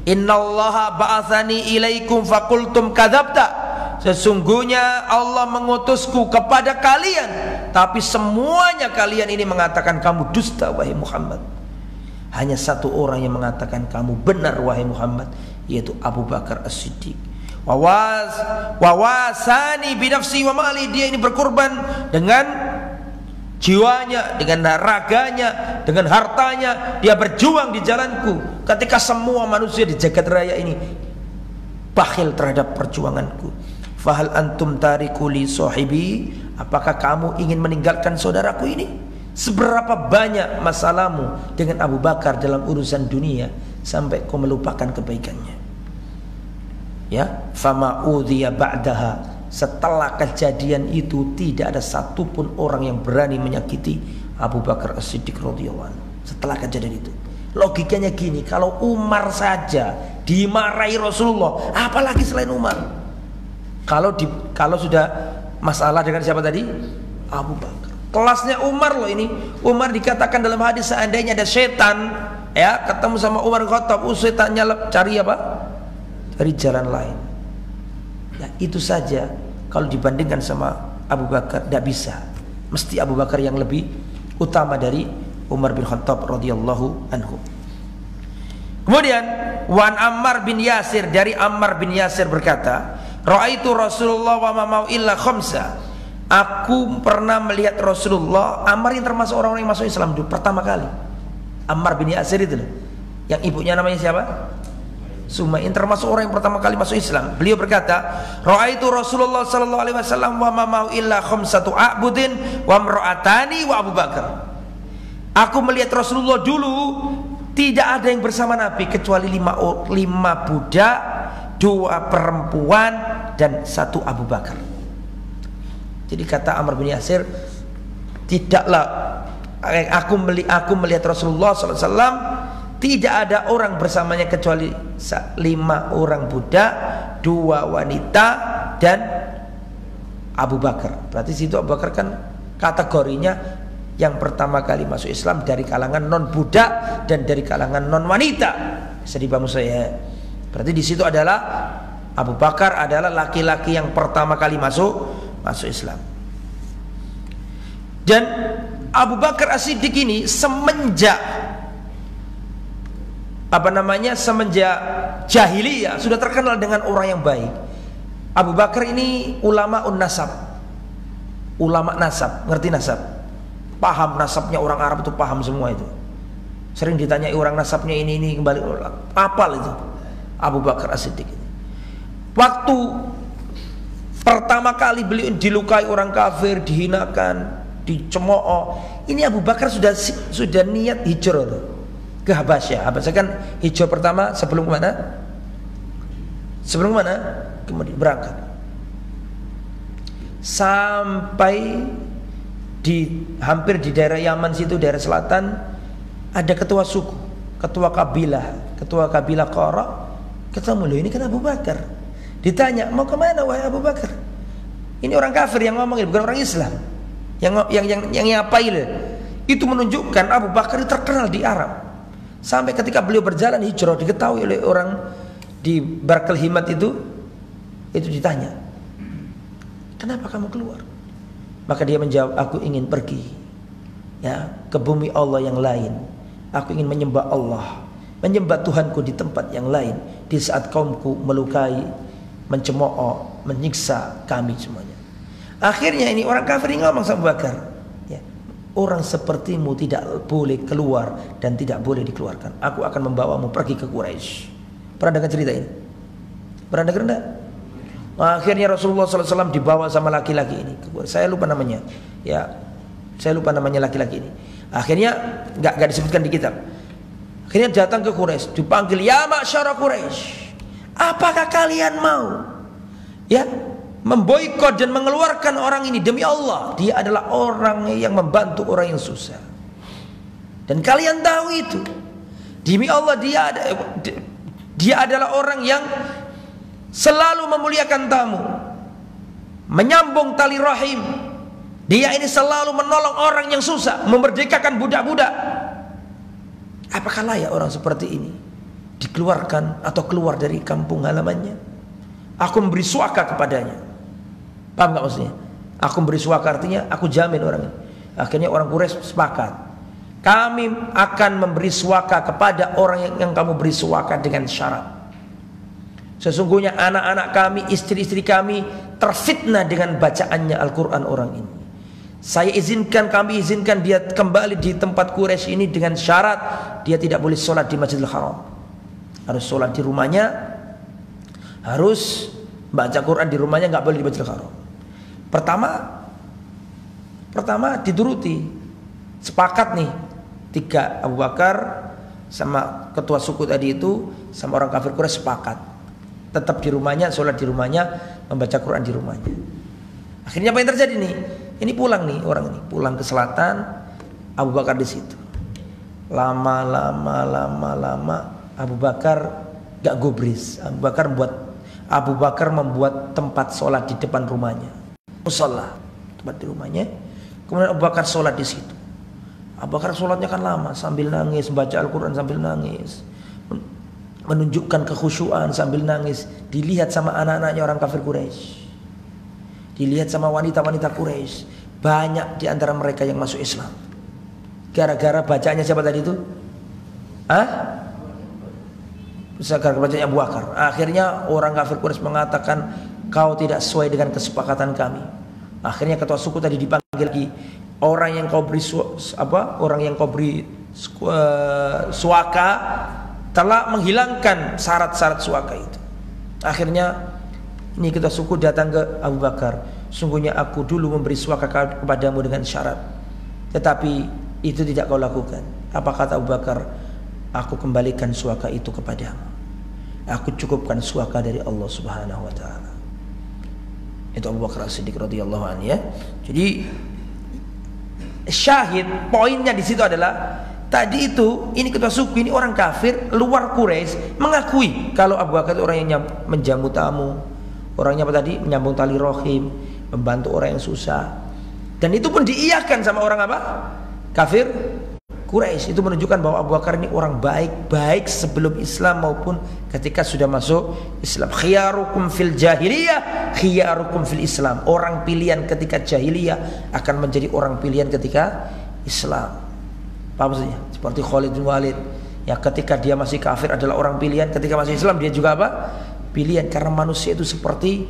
innallaha ba'athani ilaikum faqultum kadzabta. Sesungguhnya Allah mengutusku kepada kalian, tapi semuanya kalian ini mengatakan kamu dusta wahai Muhammad. Hanya satu orang yang mengatakan kamu benar wahai Muhammad, yaitu Abu Bakar As-Siddiq. Wawasani binafsi wa mali, dia ini berkorban dengan jiwanya, dengan raganya, dengan hartanya. Dia berjuang di jalanku ketika semua manusia di jagat raya ini bakhil terhadap perjuanganku. Fahal antum tariku li sahibi, apakah kamu ingin meninggalkan saudaraku ini? Seberapa banyak masalahmu dengan Abu Bakar dalam urusan dunia sampai kau melupakan kebaikannya. Ya, fama udhiya ba'daha, setelah kejadian itu tidak ada satupun orang yang berani menyakiti Abu Bakar As-Siddiq radhiyallahu anhu. Setelah kejadian itu, logikanya gini, kalau Umar saja dimarahi Rasulullah, apalagi selain Umar? Kalau sudah masalah dengan siapa tadi? Abu Bakar. Kelasnya Umar loh ini. Umar dikatakan dalam hadis, seandainya ada setan ya ketemu sama Umar bin Khattab, setannya cari apa? Cari jalan lain. Ya, itu saja. Kalau dibandingkan sama Abu Bakar, tidak bisa. Mesti Abu Bakar yang lebih utama dari Umar bin Khattab radhiyallahu anhu. Kemudian Wan Ammar bin Yasir, dari Ammar bin Yasir berkata, ra'aitu Rasulullah wa ma mau illa khamsa. Aku pernah melihat Rasulullah. Ammar ini termasuk orang-orang yang masuk Islam dulu pertama kali. Ammar bin Yasir itu loh, yang ibunya namanya siapa? Sumain, termasuk orang yang pertama kali masuk Islam. Beliau berkata, ra'aitu Rasulullah sallallahu alaihi wasallam wa ma mau illa khamsatu a'budin wa imra'atani wa Abu Bakar. Aku melihat Rasulullah dulu tidak ada yang bersama Nabi kecuali 5 budak, 2 perempuan dan 1 Abu Bakar. Jadi kata Ammar bin Yasir, tidaklah aku melihat Rasulullah SAW, tidak ada orang bersamanya kecuali 5 orang budak, 2 wanita dan Abu Bakar. Berarti situ Abu Bakar kan kategorinya yang pertama kali masuk Islam dari kalangan non budak dan dari kalangan non wanita. Bisa dipahami saya? Berarti di situ adalah Abu Bakar adalah laki-laki yang pertama kali masuk Islam. Dan Abu Bakar As-Siddiq ini semenjak semenjak jahiliyah sudah terkenal dengan orang yang baik. Abu Bakar ini ulama nasab. Ulama nasab, ngerti nasab? Paham nasabnya orang Arab itu, paham semua itu. Sering ditanyai orang nasabnya ini kembali apal itu. Abu Bakar As-Siddiq. Waktu pertama kali beliau dilukai orang kafir, dihinakan, dicemooh, ini Abu Bakar sudah niat hijrah tuh ke Habasyah. Habasyah kan hijrah pertama sebelum mana? Sebelum mana? Kemudian berangkat sampai hampir di daerah Yaman situ, daerah selatan, ada ketua suku, ketua kabilah Qara, ketemu, loh ini kan Abu Bakar. Ditanya, mau kemana wahai Abu Bakar? Ini orang kafir yang ngomong, bukan orang Islam. Yang ngapain? Itu menunjukkan Abu Bakar itu terkenal di Arab. Sampai ketika beliau berjalan hijrah, diketahui oleh orang di Barkel Himat itu ditanya, kenapa kamu keluar? Maka dia menjawab, aku ingin pergi ke bumi Allah yang lain. Aku ingin menyembah Allah, menyembah Tuhanku di tempat yang lain, di saat kaumku melukai, mencemooh, menyiksa kami semuanya. Akhirnya ini orang kafir ini ngomong sama Abu Bakar, orang sepertimu tidak boleh keluar dan tidak boleh dikeluarkan. Aku akan membawamu pergi ke Quraisy. Pernah dengar cerita ini? Pernah dengar enggak? Akhirnya Rasulullah SAW dibawa sama laki-laki ini. Saya lupa namanya. Saya lupa namanya laki-laki ini. Akhirnya nggak disebutkan di kitab. Akhirnya datang ke Quraisy, dipanggil, ya ma'syara Quraisy, apakah kalian mau memboikot dan mengeluarkan orang ini? Demi Allah, dia adalah orang yang membantu orang yang susah. Dan kalian tahu itu. Demi Allah, dia adalah orang yang selalu memuliakan tamu, menyambung tali rahim. Dia ini selalu menolong orang yang susah, memerdekakan budak-budak. Apakah layak orang seperti ini dikeluarkan atau keluar dari kampung halamannya? Aku memberi suaka kepadanya. Paham gak maksudnya? Aku memberi suaka artinya aku jamin orang ini. Akhirnya orang Quraisy sepakat, kami akan memberi suaka kepada orang yang kamu beri suaka dengan syarat, sesungguhnya anak-anak kami, istri-istri kami terfitnah dengan bacaannya Al-Quran orang ini. Kami izinkan dia kembali di tempat Quraisy ini dengan syarat dia tidak boleh sholat di Masjidil Haram, harus sholat di rumahnya, harus baca Quran di rumahnya, nggak boleh di Masjidil Haram. Pertama dituruti, sepakat nih tiga, Abu Bakar sama ketua suku tadi itu sama orang kafir Quraisy sepakat tetap di rumahnya, sholat di rumahnya, membaca Quran di rumahnya. Akhirnya apa yang terjadi nih? Ini pulang nih orang ini, pulang ke selatan, Abu Bakar di situ. Lama Abu Bakar gak gubris. Abu Bakar membuat tempat sholat di depan rumahnya, musholla, tempat di rumahnya. Kemudian Abu Bakar sholat di situ. Abu Bakar sholatnya kan lama, sambil nangis, baca Al-Quran sambil nangis, menunjukkan kekhusyuan sambil nangis. Dilihat sama anak-anaknya orang kafir Quraisy, dilihat sama wanita-wanita Quraisy. Banyak di antara mereka yang masuk Islam gara-gara bacaannya siapa tadi itu? Gara-gara bacaannya Abu Bakar. Akhirnya orang kafir Quraisy mengatakan, kau tidak sesuai dengan kesepakatan kami. Akhirnya ketua suku tadi dipanggil lagi. Orang yang kau beri suaka telah menghilangkan syarat-syarat suaka itu. Akhirnya ini ketua suku datang ke Abu Bakar, sungguhnya aku dulu memberi suaka kepadamu dengan syarat, tetapi itu tidak kau lakukan. Apa kata Abu Bakar? Aku kembalikan suaka itu kepadamu. Aku cukupkan suaka dari Allah Subhanahu wa taala. Itu Abu Bakar As-Siddiq radhiyallahu anhu ya. Jadi syahid poinnya di situ adalah tadi itu, ini ketua suku ini orang kafir luar Quraisy mengakui kalau Abu Bakar itu orang yang menjamu tamu, orangnya apa tadi, menyambung tali rahim, membantu orang yang susah. Dan itu pun diiyakan sama orang apa? Kafir Quraisy. Itu menunjukkan bahwa Abu Bakar ini orang baik, baik sebelum Islam maupun ketika sudah masuk Islam. Khiyarukum fil jahiliyah, khiyarukum fil Islam. Orang pilihan ketika jahiliyah akan menjadi orang pilihan ketika Islam. Paham maksudnya? Seperti Khalid bin Walid, ya ketika dia masih kafir adalah orang pilihan, ketika masih Islam dia juga apa? Pilihan. Karena manusia itu seperti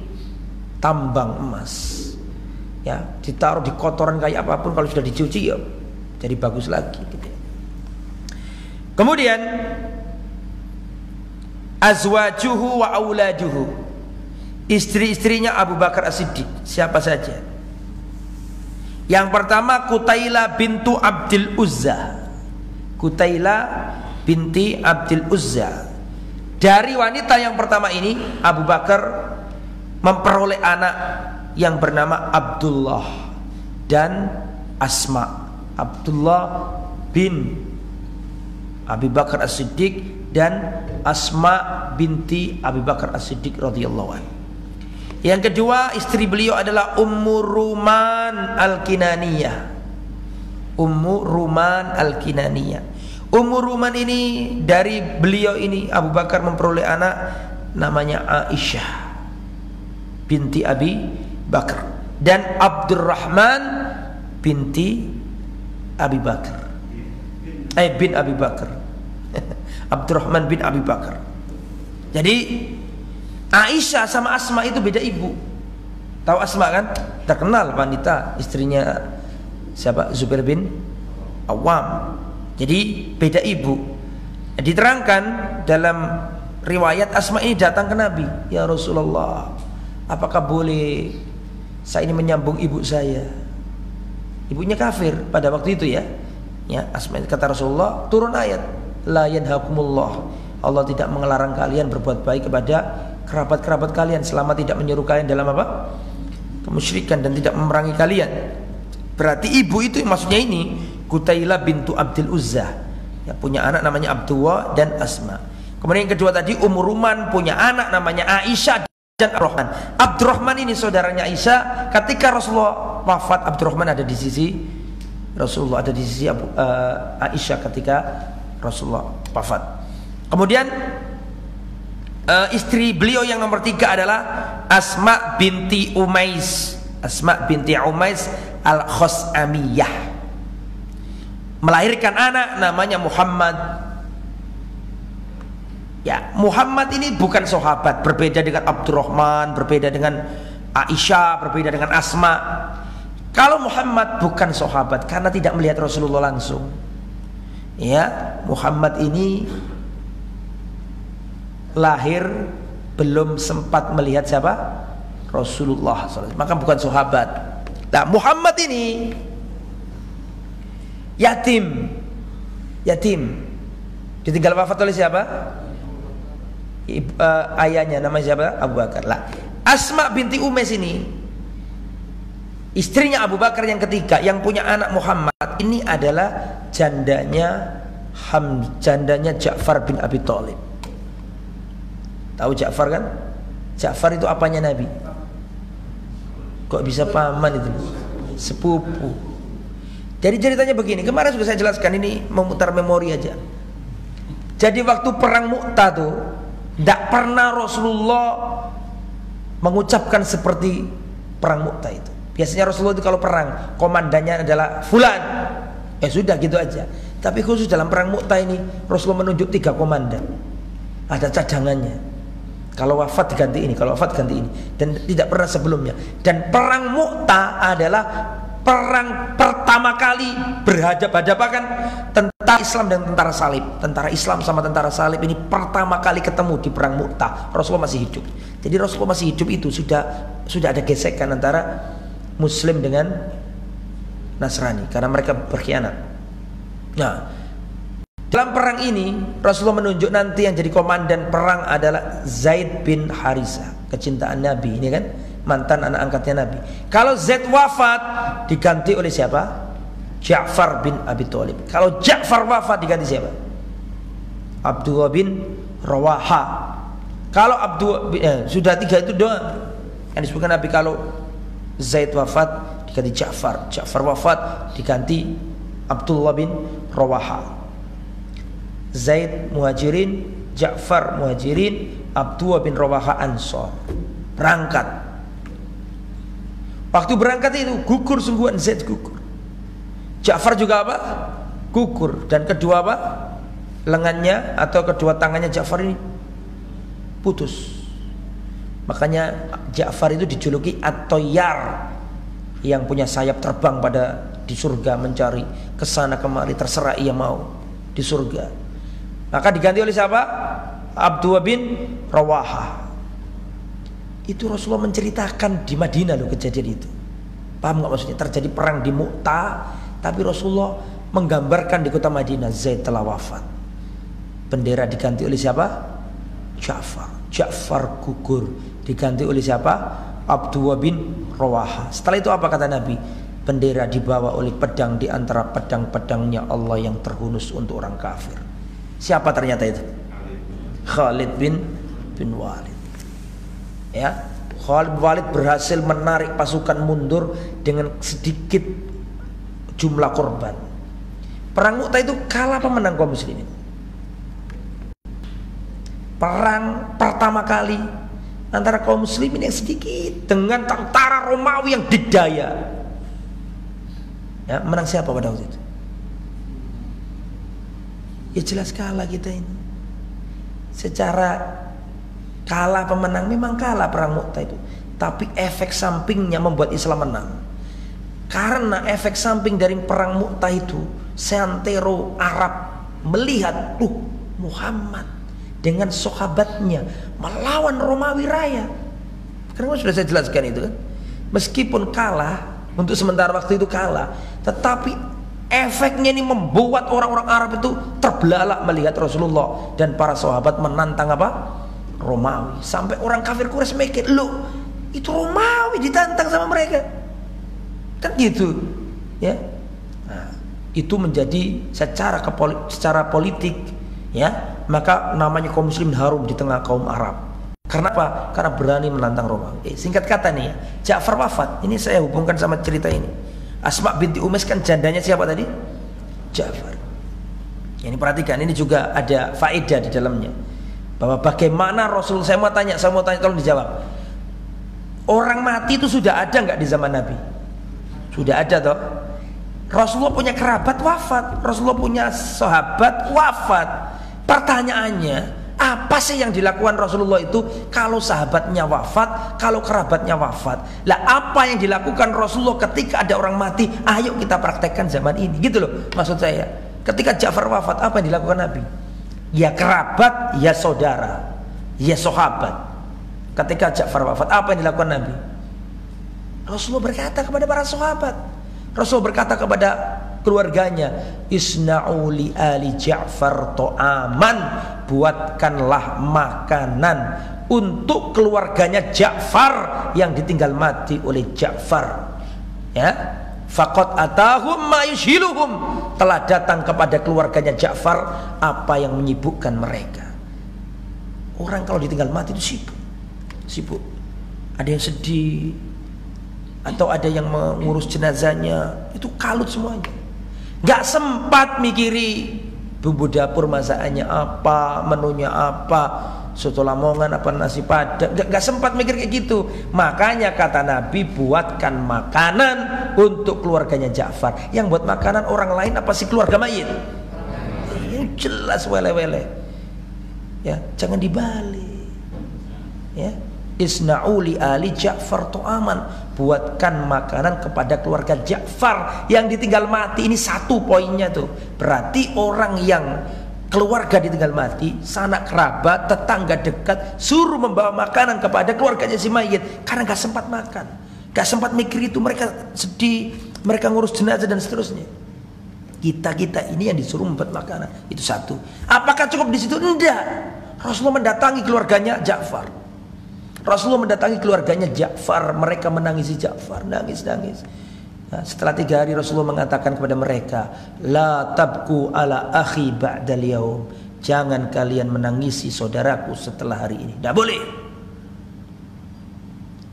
tambang emas. Ya, ditaruh di kotoran kayak apapun, kalau sudah dicuci ya jadi bagus lagi gitu. Kemudian azwajuhu wa auladuhu, istri-istrinya Abu Bakar As-Siddiq siapa saja? Yang pertama Qutailah bintu Abdul Uzza. Qutailah binti Abdul Uzza. Dari wanita yang pertama ini Abu Bakar memperoleh anak yang bernama Abdullah dan Asma. Abdullah bin Abi Bakar As-Siddiq dan Asma binti Abi Bakar As-Siddiq radhiyallahu anhu. Yang kedua istri beliau adalah Ummu Ruman Al-Kinaniyah. Ummu Ruman Al-Kinaniyah. Ummu Ruman ini dari beliau ini Abu Bakar memperoleh anak namanya Aisyah binti Abi Bakar dan Abdurrahman binti Abi Bakar. Bin Abi Bakar. Abdurrahman bin Abi Bakar. Jadi Aisyah sama Asma itu beda ibu. Tahu Asma kan? Terkenal wanita, istrinya siapa? Zubair bin Awam. Jadi beda ibu. Diterangkan dalam riwayat Asma ini datang ke Nabi, ya Rasulullah, apakah boleh saya ini menyambung ibu saya? Ibunya kafir pada waktu itu ya. Ya, Asma kata Rasulullah, turun ayat, la yanhakumullah. Allah tidak mengelarang kalian berbuat baik kepada kerabat-kerabat kalian selama tidak menyuruh kalian dalam apa? Kemusyrikan dan tidak memerangi kalian. Berarti ibu itu maksudnya ini Qutailah bintu Abdul Uzza. Ya, punya anak namanya Abdullah dan Asma. Kemudian yang kedua tadi Ummu Ruman punya anak namanya Aisyah dan Abdurrahman. Abdurrahman ini saudaranya Aisyah. Ketika Rasulullah wafat, Abdurrahman ada di sisi Rasulullah, ada di sisi Aisyah ketika Rasulullah wafat. Kemudian istri beliau yang nomor 3 adalah Asma binti Umais. Asma binti Umais Al-Khos'amiyah, melahirkan anak namanya Muhammad. Ya, Muhammad ini bukan sahabat, berbeda dengan Abdurrahman, berbeda dengan Aisyah, berbeda dengan Asma. Kalau Muhammad bukan sahabat karena tidak melihat Rasulullah langsung. Ya, Muhammad ini lahir belum sempat melihat siapa? Rasulullah SAW. Maka bukan sahabat. Nah, Muhammad ini yatim. Yatim. Ditinggal wafat oleh siapa? Ayahnya namanya siapa? Abu Bakar. Lah, Asma binti Umais ini istrinya Abu Bakar yang ketiga yang punya anak Muhammad ini adalah jandanya Ja'far bin Abi Thalib. Tahu Ja'far kan? Ja'far itu apanya Nabi? Kok bisa paman itu? Sepupu. Jadi ceritanya begini, kemarin sudah saya jelaskan, ini memutar memori aja. Jadi waktu perang Mu'tah tuh tidak pernah Rasulullah mengucapkan seperti perang Mu'tah itu. Biasanya Rasulullah itu kalau perang komandannya adalah fulan, sudah gitu aja. Tapi khusus dalam perang Mu'tah ini Rasulullah menunjuk 3 komandan. Ada cadangannya. Kalau wafat ganti ini, kalau wafat ganti ini, dan tidak pernah sebelumnya. Dan perang Mu'tah adalah perang pertama kali berhadapan tentara Islam dan tentara salib. Tentara Islam sama tentara salib ini pertama kali ketemu di perang Mu'tah. Rasulullah masih hidup. Jadi Rasulullah masih hidup itu sudah ada gesekan antara Muslim dengan Nasrani karena mereka berkhianat. Nah, dalam perang ini Rasulullah menunjuk nanti yang jadi komandan perang adalah Zaid bin Harisah, kecintaan Nabi ini kan, mantan anak angkatnya Nabi. Kalau Zaid wafat diganti oleh siapa? Ja'far bin Abi Thalib. Kalau Ja'far wafat diganti siapa? Abdullah bin Rawaha. Kalau sudah 3 itu doang yang disebutkan Nabi. Kalau Zaid wafat diganti Ja'far, Ja'far wafat diganti Abdullah bin Rawaha. Zaid Muhajirin, Ja'far Muhajirin, Abdullah bin Rawaha Ansor. Berangkat. Waktu berangkat itu gugur sungguhan, Zaid gugur. Ja'far juga apa? Gugur. Dan kedua apa? Lengannya atau kedua tangannya Ja'far ini putus. Makanya Ja'far itu dijuluki At-Tayyar, yang punya sayap terbang pada di surga, mencari kesana kemari terserah ia mau di surga. Maka diganti oleh siapa? Abdullah bin Rawaha. Itu Rasulullah menceritakan di Madinah loh kejadian itu. Paham nggak maksudnya? Terjadi perang di Mu'tah, tapi Rasulullah menggambarkan di kota Madinah Zaid telah wafat. Bendera diganti oleh siapa? Ja'far. Ja'far gugur, diganti oleh siapa? Abdullah bin Rawaha. Setelah itu apa kata Nabi? Bendera dibawa oleh pedang di antara pedang-pedangnya Allah yang terhunus untuk orang kafir. Siapa ternyata itu? Khalid bin Walid. Ya, Khalid bin Walid berhasil menarik pasukan mundur dengan sedikit jumlah korban. Perang Mu'tah itu kalah pemenang kaum muslimin. Perang pertama kali antara kaum muslimin yang sedikit dengan tentara Romawi yang dikdaya. Ya, menang siapa pada waktu itu? Ya jelas kalah kita ini. Secara kalah pemenang memang kalah perang Mu'tah itu, tapi efek sampingnya membuat Islam menang. Karena efek samping dari perang Mu'tah itu, seantero Arab melihat, Muhammad dengan sahabatnya melawan Romawi Raya. Karena sudah saya jelaskan itu kan. Meskipun kalah, untuk sementara waktu itu kalah, tetapi efeknya ini membuat orang-orang Arab itu terbelalak melihat Rasulullah dan para sahabat menantang apa? Romawi. Sampai orang kafir Quraisy mikir, loh itu Romawi ditantang sama mereka, kan gitu ya. Nah, itu menjadi secara politik ya, maka namanya kaum muslim harum di tengah kaum Arab. Karena apa? Karena berani menantang Romawi. Singkat kata nih ya, Ja'far wafat. Ini saya hubungkan sama cerita ini. Asma binti Umais kan jandanya siapa tadi? Ja'far. Ini perhatikan, ini juga ada faedah di dalamnya. Bahwa bagaimana Rasul, saya mau tanya tolong dijawab. Orang mati itu sudah ada nggak di zaman Nabi? Sudah ada toh. Rasulullah punya kerabat wafat, Rasulullah punya sahabat wafat. Pertanyaannya, apa sih yang dilakukan Rasulullah itu kalau sahabatnya wafat, kalau kerabatnya wafat? Lah apa yang dilakukan Rasulullah ketika ada orang mati? Ayo kita praktekkan zaman ini, gitu loh maksud saya. Ketika Ja'far wafat, apa yang dilakukan Nabi? Ya kerabat, ya saudara, ya sahabat. Ketika Ja'far wafat, apa yang dilakukan Nabi? Rasulullah berkata kepada para sahabat, Rasulullah berkata kepada keluarganya, isna'u li ali Ja'far to'aman, buatkanlah makanan untuk keluarganya Ja'far yang ditinggal mati oleh Ja'far. Ya, faqad atahum ma yushiluhum, telah datang kepada keluarganya Ja'far apa yang menyibukkan mereka. Orang kalau ditinggal mati itu sibuk. Ada yang sedih, atau ada yang mengurus jenazahnya, itu kalut semuanya. Gak sempat mikiri bumbu dapur masakannya apa, menunya apa, soto lamongan apa, nasi padang. Gak sempat mikir kayak gitu. Makanya kata Nabi, buatkan makanan untuk keluarganya Ja'far. Yang buat makanan orang lain apa sih? Keluarga mayit. Ini jelas wele-wele. Ya, jangan dibalik. Ya, isna'u li ali Ja'far to'aman, buatkan makanan kepada keluarga Ja'far yang ditinggal mati. Ini satu poinnya tuh. Berarti orang yang keluarga ditinggal mati, sanak kerabat, tetangga dekat, suruh membawa makanan kepada keluarganya si mayit, karena gak sempat makan, gak sempat mikir itu. Mereka sedih, mereka ngurus jenazah dan seterusnya. Kita ini yang disuruh membuat makanan. Itu satu. Apakah cukup di situ? Enggak. Rasulullah mendatangi keluarganya Ja'far. Rasulullah mendatangi keluarganya Ja'far, mereka menangisi Ja'far, nangis. Nah, setelah 3 hari Rasulullah mengatakan kepada mereka, la tabku ala akhi ba'dal yaum, jangan kalian menangisi saudaraku setelah hari ini. Tidak boleh.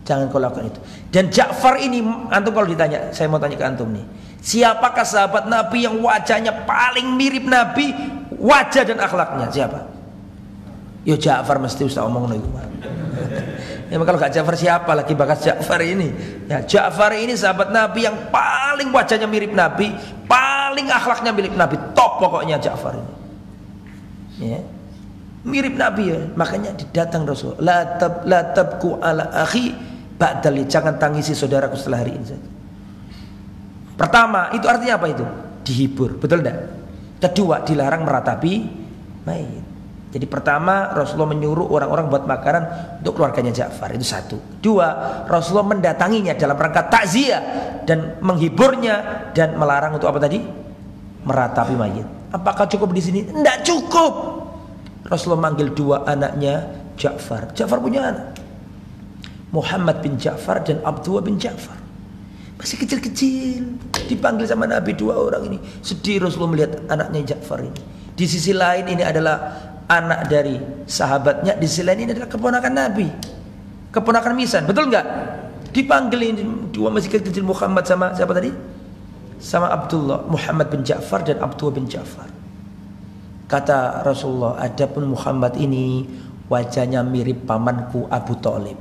Jangan kau lakukan itu. Dan Ja'far ini, antum kalau ditanya, saya mau tanya ke antum nih, Siapakah sahabat Nabi yang wajahnya paling mirip Nabi, wajah dan akhlaknya? Siapa? Yo Ja'far, mesti Ustaz omong itu. Ya, kalau gak Ja'far siapa lagi bakas Ja'far ini? Ya, Ja'far ini sahabat Nabi yang paling wajahnya mirip Nabi, paling akhlaknya mirip Nabi, top pokoknya Ja'far ini. Ya. Mirip Nabi ya, makanya didatang Rasul. La tabku ala akhi ba'dali, jangan tangisi saudaraku setelah hari ini saja. Pertama, itu artinya apa itu? Dihibur, betul enggak? Kedua, dilarang meratapi mayit. Jadi pertama, Rasulullah menyuruh orang-orang buat makanan untuk keluarganya Ja'far, itu satu. Dua, Rasulullah mendatanginya dalam rangka takziah dan menghiburnya, dan melarang untuk apa tadi? Meratapi mayit. Apakah cukup di sini? Enggak cukup. Rasulullah manggil dua anaknya Ja'far. Ja'far punya anak, Muhammad bin Ja'far dan Abdullah bin Ja'far. Masih kecil-kecil, dipanggil sama Nabi dua orang ini. Sedih Rasulullah melihat anaknya Ja'far ini. Di sisi lain ini adalah anak dari sahabatnya, di sisi lain ini adalah keponakan Nabi, keponakan Misan, betul nggak? Dipanggil ini dua masih kecil, Muhammad sama siapa tadi? Sama Abdullah, Muhammad bin Ja'far dan Abdullah bin Ja'far. Kata Rasulullah, adapun Muhammad ini wajahnya mirip pamanku Abu Thalib.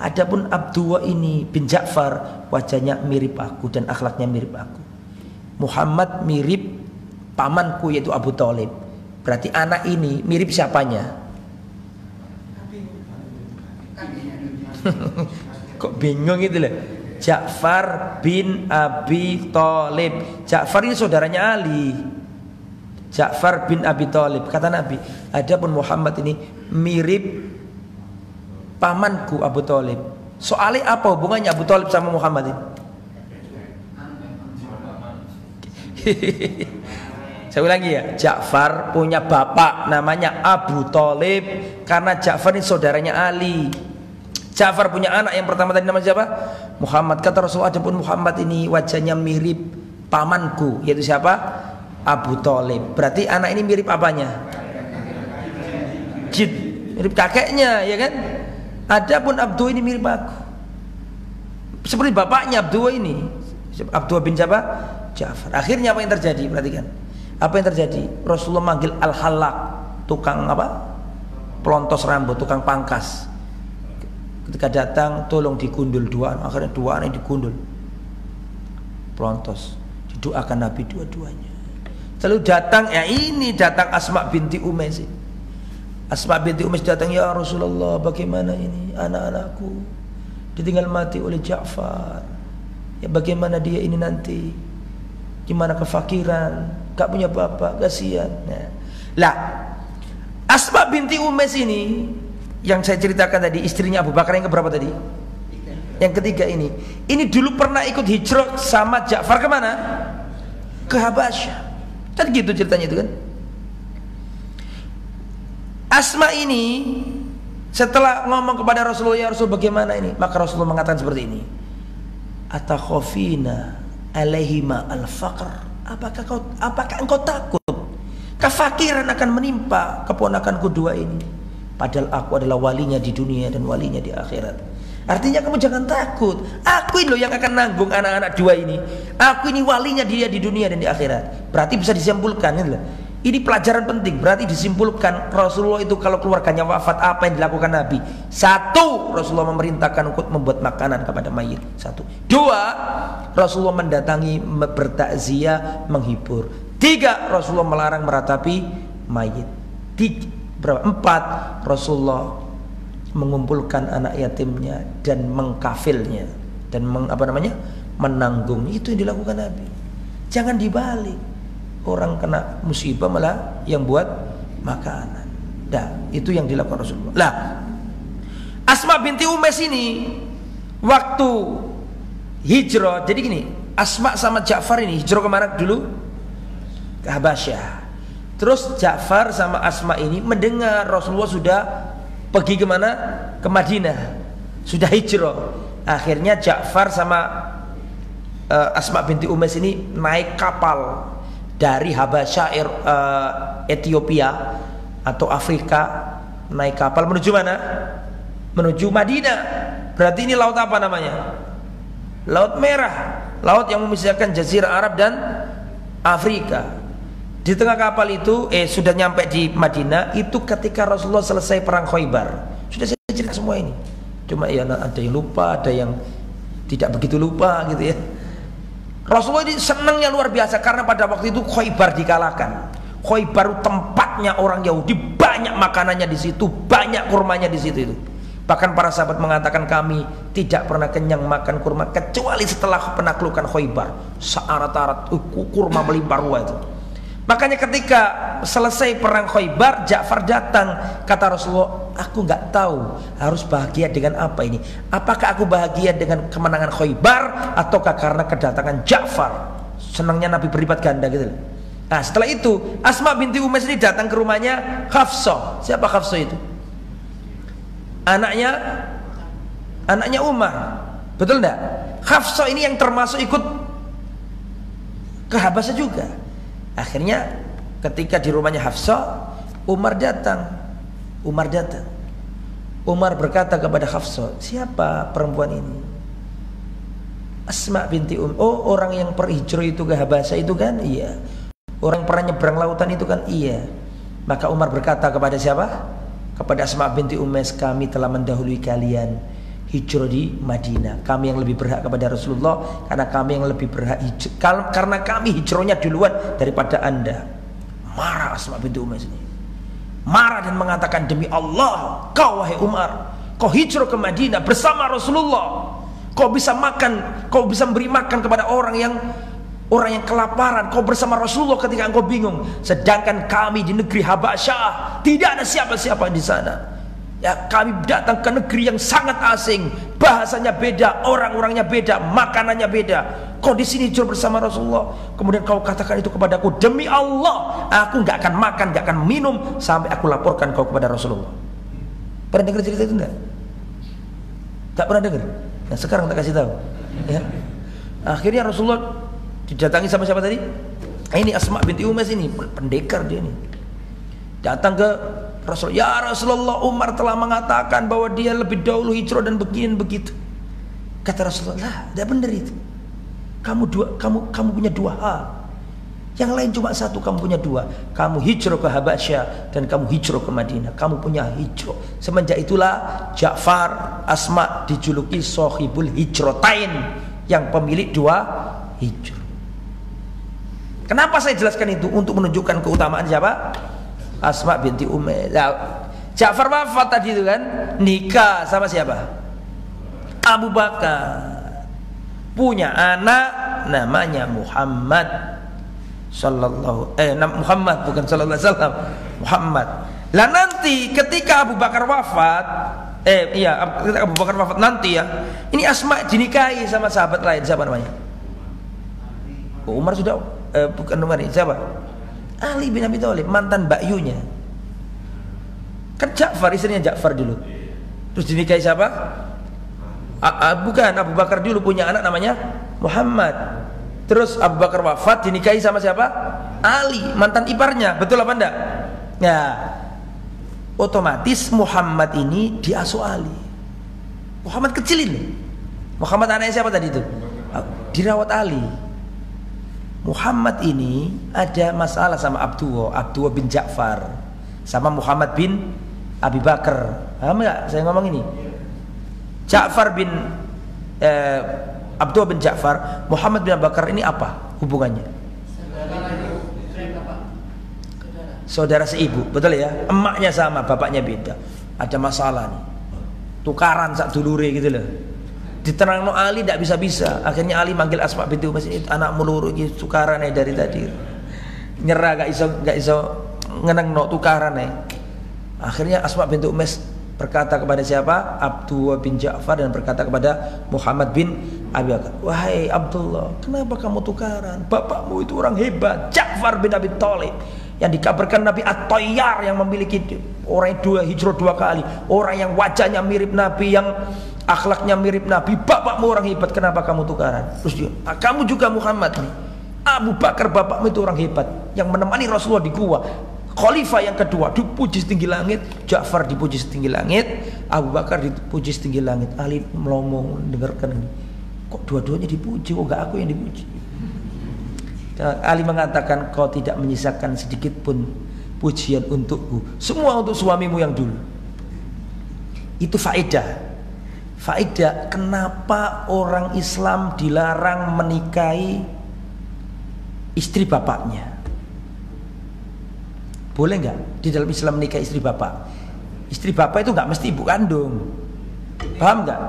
Adapun Abdullah ini bin Ja'far wajahnya mirip aku dan akhlaknya mirip aku. Muhammad mirip pamanku yaitu Abu Thalib. Berarti anak ini mirip siapanya? Kok bingung gitu loh. Ja'far bin Abi Thalib. Ja'far ini saudaranya Ali. Ja'far bin Abi Thalib. Kata Nabi, adapun Muhammad ini mirip pamanku Abu Thalib. Soalnya apa hubungannya Abu Thalib sama Muhammad ini? Saya ulangi ya, Ja'far punya bapak namanya Abu Thalib karena Ja'far ini saudaranya Ali. Ja'far punya anak yang pertama tadi namanya siapa? Muhammad. Kata Rasulullah, adapun Muhammad ini wajahnya mirip pamanku, yaitu siapa? Abu Thalib. Berarti anak ini mirip apanya? Jid, mirip kakeknya, ya kan? Adapun Abdullah ini mirip aku, seperti bapaknya Abdullah ini. Abdullah bin siapa? Ja'far. Akhirnya apa yang terjadi? Perhatikan. Apa yang terjadi? Rasulullah manggil Al-Halak, tukang apa? Pelontos rambut, tukang pangkas. Ketika datang, tolong digundul dua. Akhirnya dua anak digundul, pelontos. Didoakan Nabi dua-duanya. Lalu datang, ya ini datang Asma binti Umais. Asma binti Umais datang, ya Rasulullah, bagaimana ini anak-anakku ditinggal mati oleh Ja'far. Ya bagaimana dia ini nanti? Gimana kefakiran, gak punya bapak, kasihan. Nah, lah Asma binti Umais ini yang saya ceritakan tadi, istrinya Abu Bakar yang keberapa tadi? Yang ketiga ini. Ini dulu pernah ikut hijrah sama Ja'far kemana? Ke Habasyah. Kan gitu ceritanya itu kan. Asma ini setelah ngomong kepada Rasulullah, ya Rasul bagaimana ini? Maka Rasulullah mengatakan seperti ini, atakhafina alaihima al-faqr. Apakah engkau takut kefakiran akan menimpa keponakanku dua ini? Padahal aku adalah walinya di dunia dan walinya di akhirat. Artinya kamu jangan takut. Aku ini loh yang akan nanggung anak-anak dua ini. Aku ini walinya dia di dunia dan di akhirat. Berarti bisa disimpulkan ini loh. Ini pelajaran penting. Berarti disimpulkan Rasulullah itu kalau keluarganya wafat, apa yang dilakukan Nabi? Satu, Rasulullah memerintahkan untuk membuat makanan kepada mayit. Satu. Dua, Rasulullah mendatangi, bertakziah, menghibur. Tiga, Rasulullah melarang meratapi mayit. Empat, Rasulullah mengumpulkan anak yatimnya dan mengkafilnya dan menanggung. Itu yang dilakukan Nabi. Jangan dibalik. Orang kena musibah malah yang buat makanan. Dah, itu yang dilakukan Rasulullah. Lah, Asma binti Umais ini waktu hijrah, jadi gini, Asma sama Ja'far ini hijrah kemana dulu? Ke Habasyah. Terus Ja'far sama Asma ini mendengar Rasulullah sudah pergi kemana? Ke Madinah, sudah hijrah. Akhirnya Ja'far sama Asma binti Umais ini naik kapal dari Habasyah, Ethiopia atau Afrika, naik kapal menuju mana? Menuju Madinah. Berarti ini laut apa namanya? Laut Merah. laut yang memisahkan Jazirah Arab dan Afrika. Di tengah kapal itu sudah nyampe di Madinah itu ketika Rasulullah selesai perang Khaybar. Sudah saya cerita semua ini. Cuma ya ada yang lupa, ada yang tidak begitu lupa gitu ya. Rasulullah ini senangnya luar biasa karena pada waktu itu Khaybar dikalahkan. Khaybar tempatnya orang Yahudi, banyak makanannya di situ, banyak kurmanya di situ itu. Bahkan para sahabat mengatakan kami tidak pernah kenyang makan kurma kecuali setelah penaklukan Khaybar. Searat-arat kurma melimpah ruah itu. Makanya ketika selesai perang Khaybar, Ja'far datang, kata Rasulullah, aku nggak tahu harus bahagia dengan apa ini. Apakah aku bahagia dengan kemenangan Khaybar ataukah karena kedatangan Ja'far? Senangnya Nabi berlipat ganda gitu. Nah setelah itu Asma binti Umays ini datang ke rumahnya Hafsah. Siapa Hafsah itu? Anaknya Umar. Betul enggak? Hafsah ini yang termasuk ikut ke Habasyah juga. Akhirnya ketika di rumahnya Hafsah, Umar datang. Umar berkata kepada Hafsah, siapa perempuan ini? Asma binti oh orang yang perhijrah itu ke Habasyah itu kan? Iya. Orang yang pernah nyebrang lautan itu kan? Iya. Maka Umar berkata kepada siapa? Kepada Asma binti Umays, kami telah mendahului kalian hijrah di Madinah. Kami yang lebih berhak kepada Rasulullah karena kami yang lebih berhak karena kami hijrahnya duluan daripada Anda. Marah Asma binti Umays ini. Marah dan mengatakan, demi Allah, kau wahai Umar, kau hijrah ke Madinah bersama Rasulullah. Kau bisa makan, kau bisa memberi makan kepada orang yang kelaparan. Kau bersama Rasulullah ketika engkau bingung. Sedangkan kami di negeri Habasyah tidak ada siapa-siapa di sana. Ya, kami datang ke negeri yang sangat asing, bahasanya beda, orang-orangnya beda, makanannya beda. Kau di sini hijrah bersama Rasulullah, kemudian kau katakan itu kepadaku, demi Allah, aku nggak akan makan, nggak akan minum sampai aku laporkan kau kepada Rasulullah. Pernah dengar cerita itu enggak? Tak pernah dengar. Nah sekarang tak kasih tahu. Ya. Akhirnya Rasulullah didatangi sama siapa tadi? Ini Asma binti Umays ini, pendekar dia nih. Datang ke Rasul, ya Rasulullah, Umar telah mengatakan bahwa dia lebih dahulu hijrah dan begini begitu. Kata Rasulullah, lah, tidak benar itu. Kamu punya dua hal. Yang lain cuma satu, kamu punya dua. Kamu hijrah ke Habasyah dan kamu hijrah ke Madinah. Kamu punya hijrah. Semenjak itulah Ja'far Asma dijuluki Sohibul Hijratain, yang pemilik dua hijrah. Kenapa saya jelaskan itu? Untuk menunjukkan keutamaan siapa? Asma binti Umays. Ja'far wafat tadi itu kan, nikah sama siapa? Abu Bakar. Punya anak namanya Muhammad Muhammad bukan sallallahu alaihi wasallam, Muhammad. Lah nanti ketika Abu Bakar wafat, ketika Abu Bakar wafat nanti ya, ini Asma dinikahi sama sahabat lain, siapa namanya? Umar sudah bukan Umar ini, siapa? Ali bin Abi Thalib, mantan bakyunya. Kan Ja'far, istrinya Ja'far dulu. Terus dinikahi siapa? Bukan, Abu Bakar dulu punya anak namanya Muhammad. Terus Abu Bakar wafat, dinikahi sama siapa? Ali, mantan iparnya. Betul apa enggak? Ya. Otomatis Muhammad ini diasuh Ali. Muhammad kecil ini. Muhammad anaknya siapa tadi itu? Dirawat Ali. Muhammad ini ada masalah sama Abdullah bin Ja'far, sama Muhammad bin Abi Bakar. Paham enggak saya ngomong ini? Ja'far bin Abdullah bin Ja'far, Muhammad bin Abi Bakar ini apa hubungannya? Saudara seibu, betul ya? Emaknya sama, bapaknya beda. Ada masalah nih. Tukaran sak dulure gitu loh. Diterangno Ali tidak bisa-bisa. Akhirnya Ali manggil Asma binti Umays, ini anak meluru iki tukaran dari tadi. Nyerah gak iso ngenengno tukaran. Akhirnya Asma binti Umays berkata kepada siapa? Abdullah bin Ja'far, dan berkata kepada Muhammad bin Abi Bakar, wahai Abdullah, kenapa kamu tukaran? Bapakmu itu orang hebat, Ja'far bin Abi Thalib, yang dikabarkan Nabi At-Tayyar, yang memiliki orang hijrah 2 kali, orang yang wajahnya mirip Nabi, yang akhlaknya mirip Nabi. Bapakmu orang hebat, kenapa kamu tukaran? Terus dia, kamu juga Muhammad nih, Abu Bakar bapakmu itu orang hebat, yang menemani Rasulullah di gua. Khalifah yang kedua dipuji setinggi langit, Ja'far dipuji setinggi langit, Abu Bakar dipuji setinggi langit. Ali melomong dengarkan ini. Kok dua-duanya dipuji, kok enggak aku yang dipuji? Ali mengatakan, kau tidak menyisakan sedikit pun pujian untukku, semua untuk suamimu yang dulu. Itu faedah. Faedah kenapa orang Islam dilarang menikahi istri bapaknya. Boleh nggak di dalam Islam menikahi istri bapak? Istri bapak itu nggak mesti ibu kandung, paham nggak?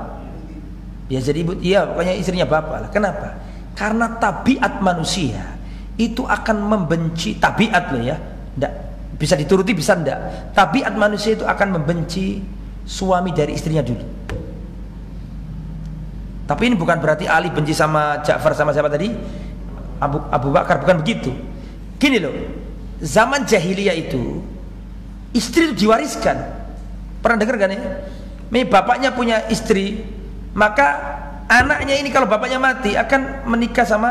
Ya jadi ibu, iya pokoknya istrinya bapak lah. Kenapa? Karena tabiat manusia itu akan membenci, tabiat loh ya, nggak bisa dituruti bisa ndak. Tabiat manusia itu akan membenci suami dari istrinya dulu. Tapi ini bukan berarti Ali benci sama Ja'far sama siapa tadi? Abu Bakar, bukan begitu. Gini loh, zaman jahiliyah itu istri itu diwariskan. Pernah dengar kan ya? Bapaknya punya istri, maka anaknya ini kalau bapaknya mati akan menikah sama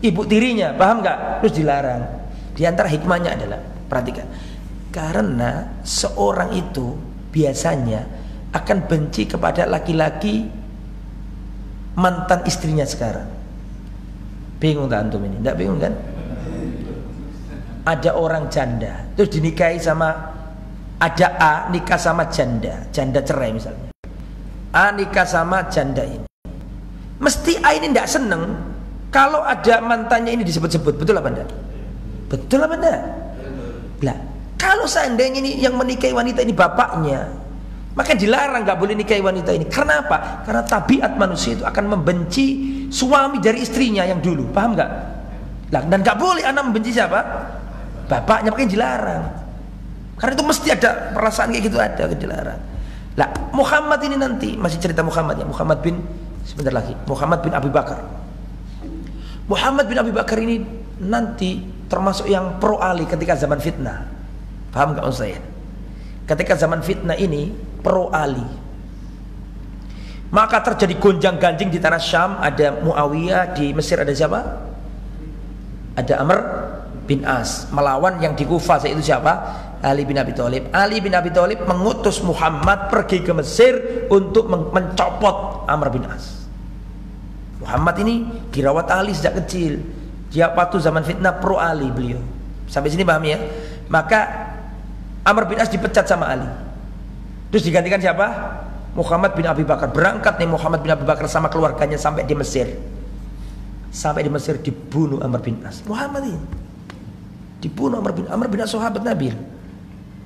ibu tirinya, paham nggak? Terus dilarang. Di antara hikmahnya adalah, perhatikan, karena seorang itu biasanya akan benci kepada laki-laki mantan istrinya sekarang. Bingung tak antum ini? Tidak bingung kan? Ada orang janda terus dinikahi sama, ada A nikah sama janda cerai misalnya. A nikah sama janda ini. Mesti A ini tidak seneng kalau ada mantannya ini disebut-sebut. Betul apa enggak? Betul apa enggak? Lah, kalau seandainya ini yang menikahi wanita ini bapaknya, maka dilarang, nggak boleh nikahi wanita ini. Karena apa? Karena tabiat manusia itu akan membenci suami dari istrinya yang dulu, paham nggak? Lah, dan nggak boleh anak membenci siapa? Bapaknya, makanya dilarang. Karena itu mesti ada perasaan kayak gitu, ada dilarang. Lah, Muhammad ini nanti masih cerita Muhammad ya, Muhammad bin sebentar lagi, Muhammad bin Abi Bakar. Muhammad bin Abi Bakar ini nanti termasuk yang pro Ali ketika zaman fitnah, paham nggak maksud saya? Ketika zaman fitnah ini pro Ali, maka terjadi gonjang ganjing di tanah Syam. Ada Muawiyah, di Mesir ada siapa? Ada Amr bin As melawan yang di Kufah, yaitu siapa? Ali bin Abi Thalib. Ali bin Abi Thalib mengutus Muhammad pergi ke Mesir untuk mencopot Amr bin As. Muhammad ini dirawat Ali sejak kecil. Dia waktu zaman fitnah pro Ali beliau. Sampai sini paham ya? Maka Amr bin As dipecat sama Ali. Terus digantikan siapa? Muhammad bin Abi Bakar. Berangkat nih Muhammad bin Abi Bakar sama keluarganya sampai di Mesir. Sampai di Mesir dibunuh Amr bin As. Muhammad ini dibunuh. Amr bin As sahabat Nabi,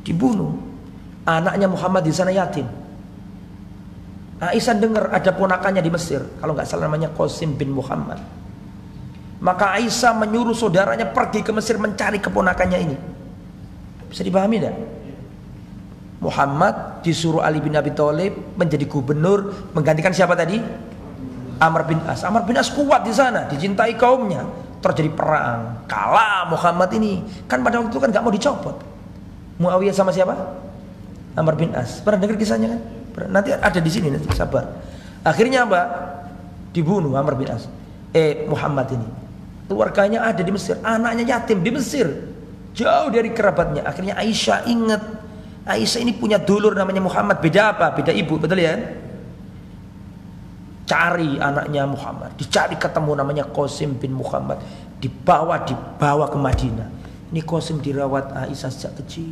dibunuh. Anaknya Muhammad di sana yatim. Aisyah dengar ada ponakannya di Mesir, kalau nggak salah namanya Qasim bin Muhammad. Maka Aisyah menyuruh saudaranya pergi ke Mesir mencari keponakannya ini. Bisa dipahami tidak? Muhammad disuruh Ali bin Abi Thalib menjadi gubernur, menggantikan siapa tadi? Amr bin As. Amr bin As kuat di sana, dicintai kaumnya. Terjadi perang, kalah Muhammad ini. Kan pada waktu itu kan nggak mau dicopot. Muawiyah sama siapa? Amr bin As. Pernah dengar kisahnya kan? Nanti ada di sini, nanti sabar. Akhirnya apa? Dibunuh Amr bin As. Muhammad ini. Keluarganya ada di Mesir, anaknya yatim di Mesir, jauh dari kerabatnya. Akhirnya Aisyah ingat, Aisyah ini punya dulur namanya Muhammad. Beda apa? Beda ibu, betul ya? Cari anaknya Muhammad, dicari ketemu, namanya Qasim bin Muhammad. Dibawa ke Madinah. Ini Qasim dirawat Aisyah sejak kecil.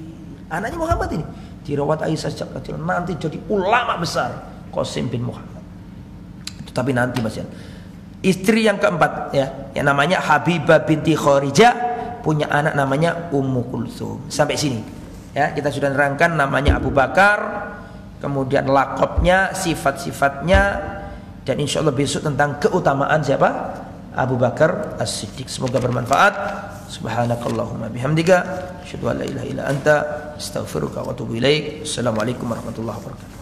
Anaknya Muhammad ini dirawat Aisyah sejak kecil, nanti jadi ulama besar Qasim bin Muhammad. Itu tapi nanti Mas ya. Istri yang keempat ya, yang namanya Habibah binti Kharijah, punya anak namanya Ummu Kulthum. Sampai sini ya, kita sudah nerangkan namanya Abu Bakar, kemudian lakopnya, sifat-sifatnya, dan insya Allah besok tentang keutamaan siapa? Abu Bakar As-Siddiq. Semoga bermanfaat. Subhanakallahumma bihamdika, asyhadu an la ilaha illa anta, astaghfiruka wa atubu ilaik. Assalamualaikum warahmatullahi wabarakatuh.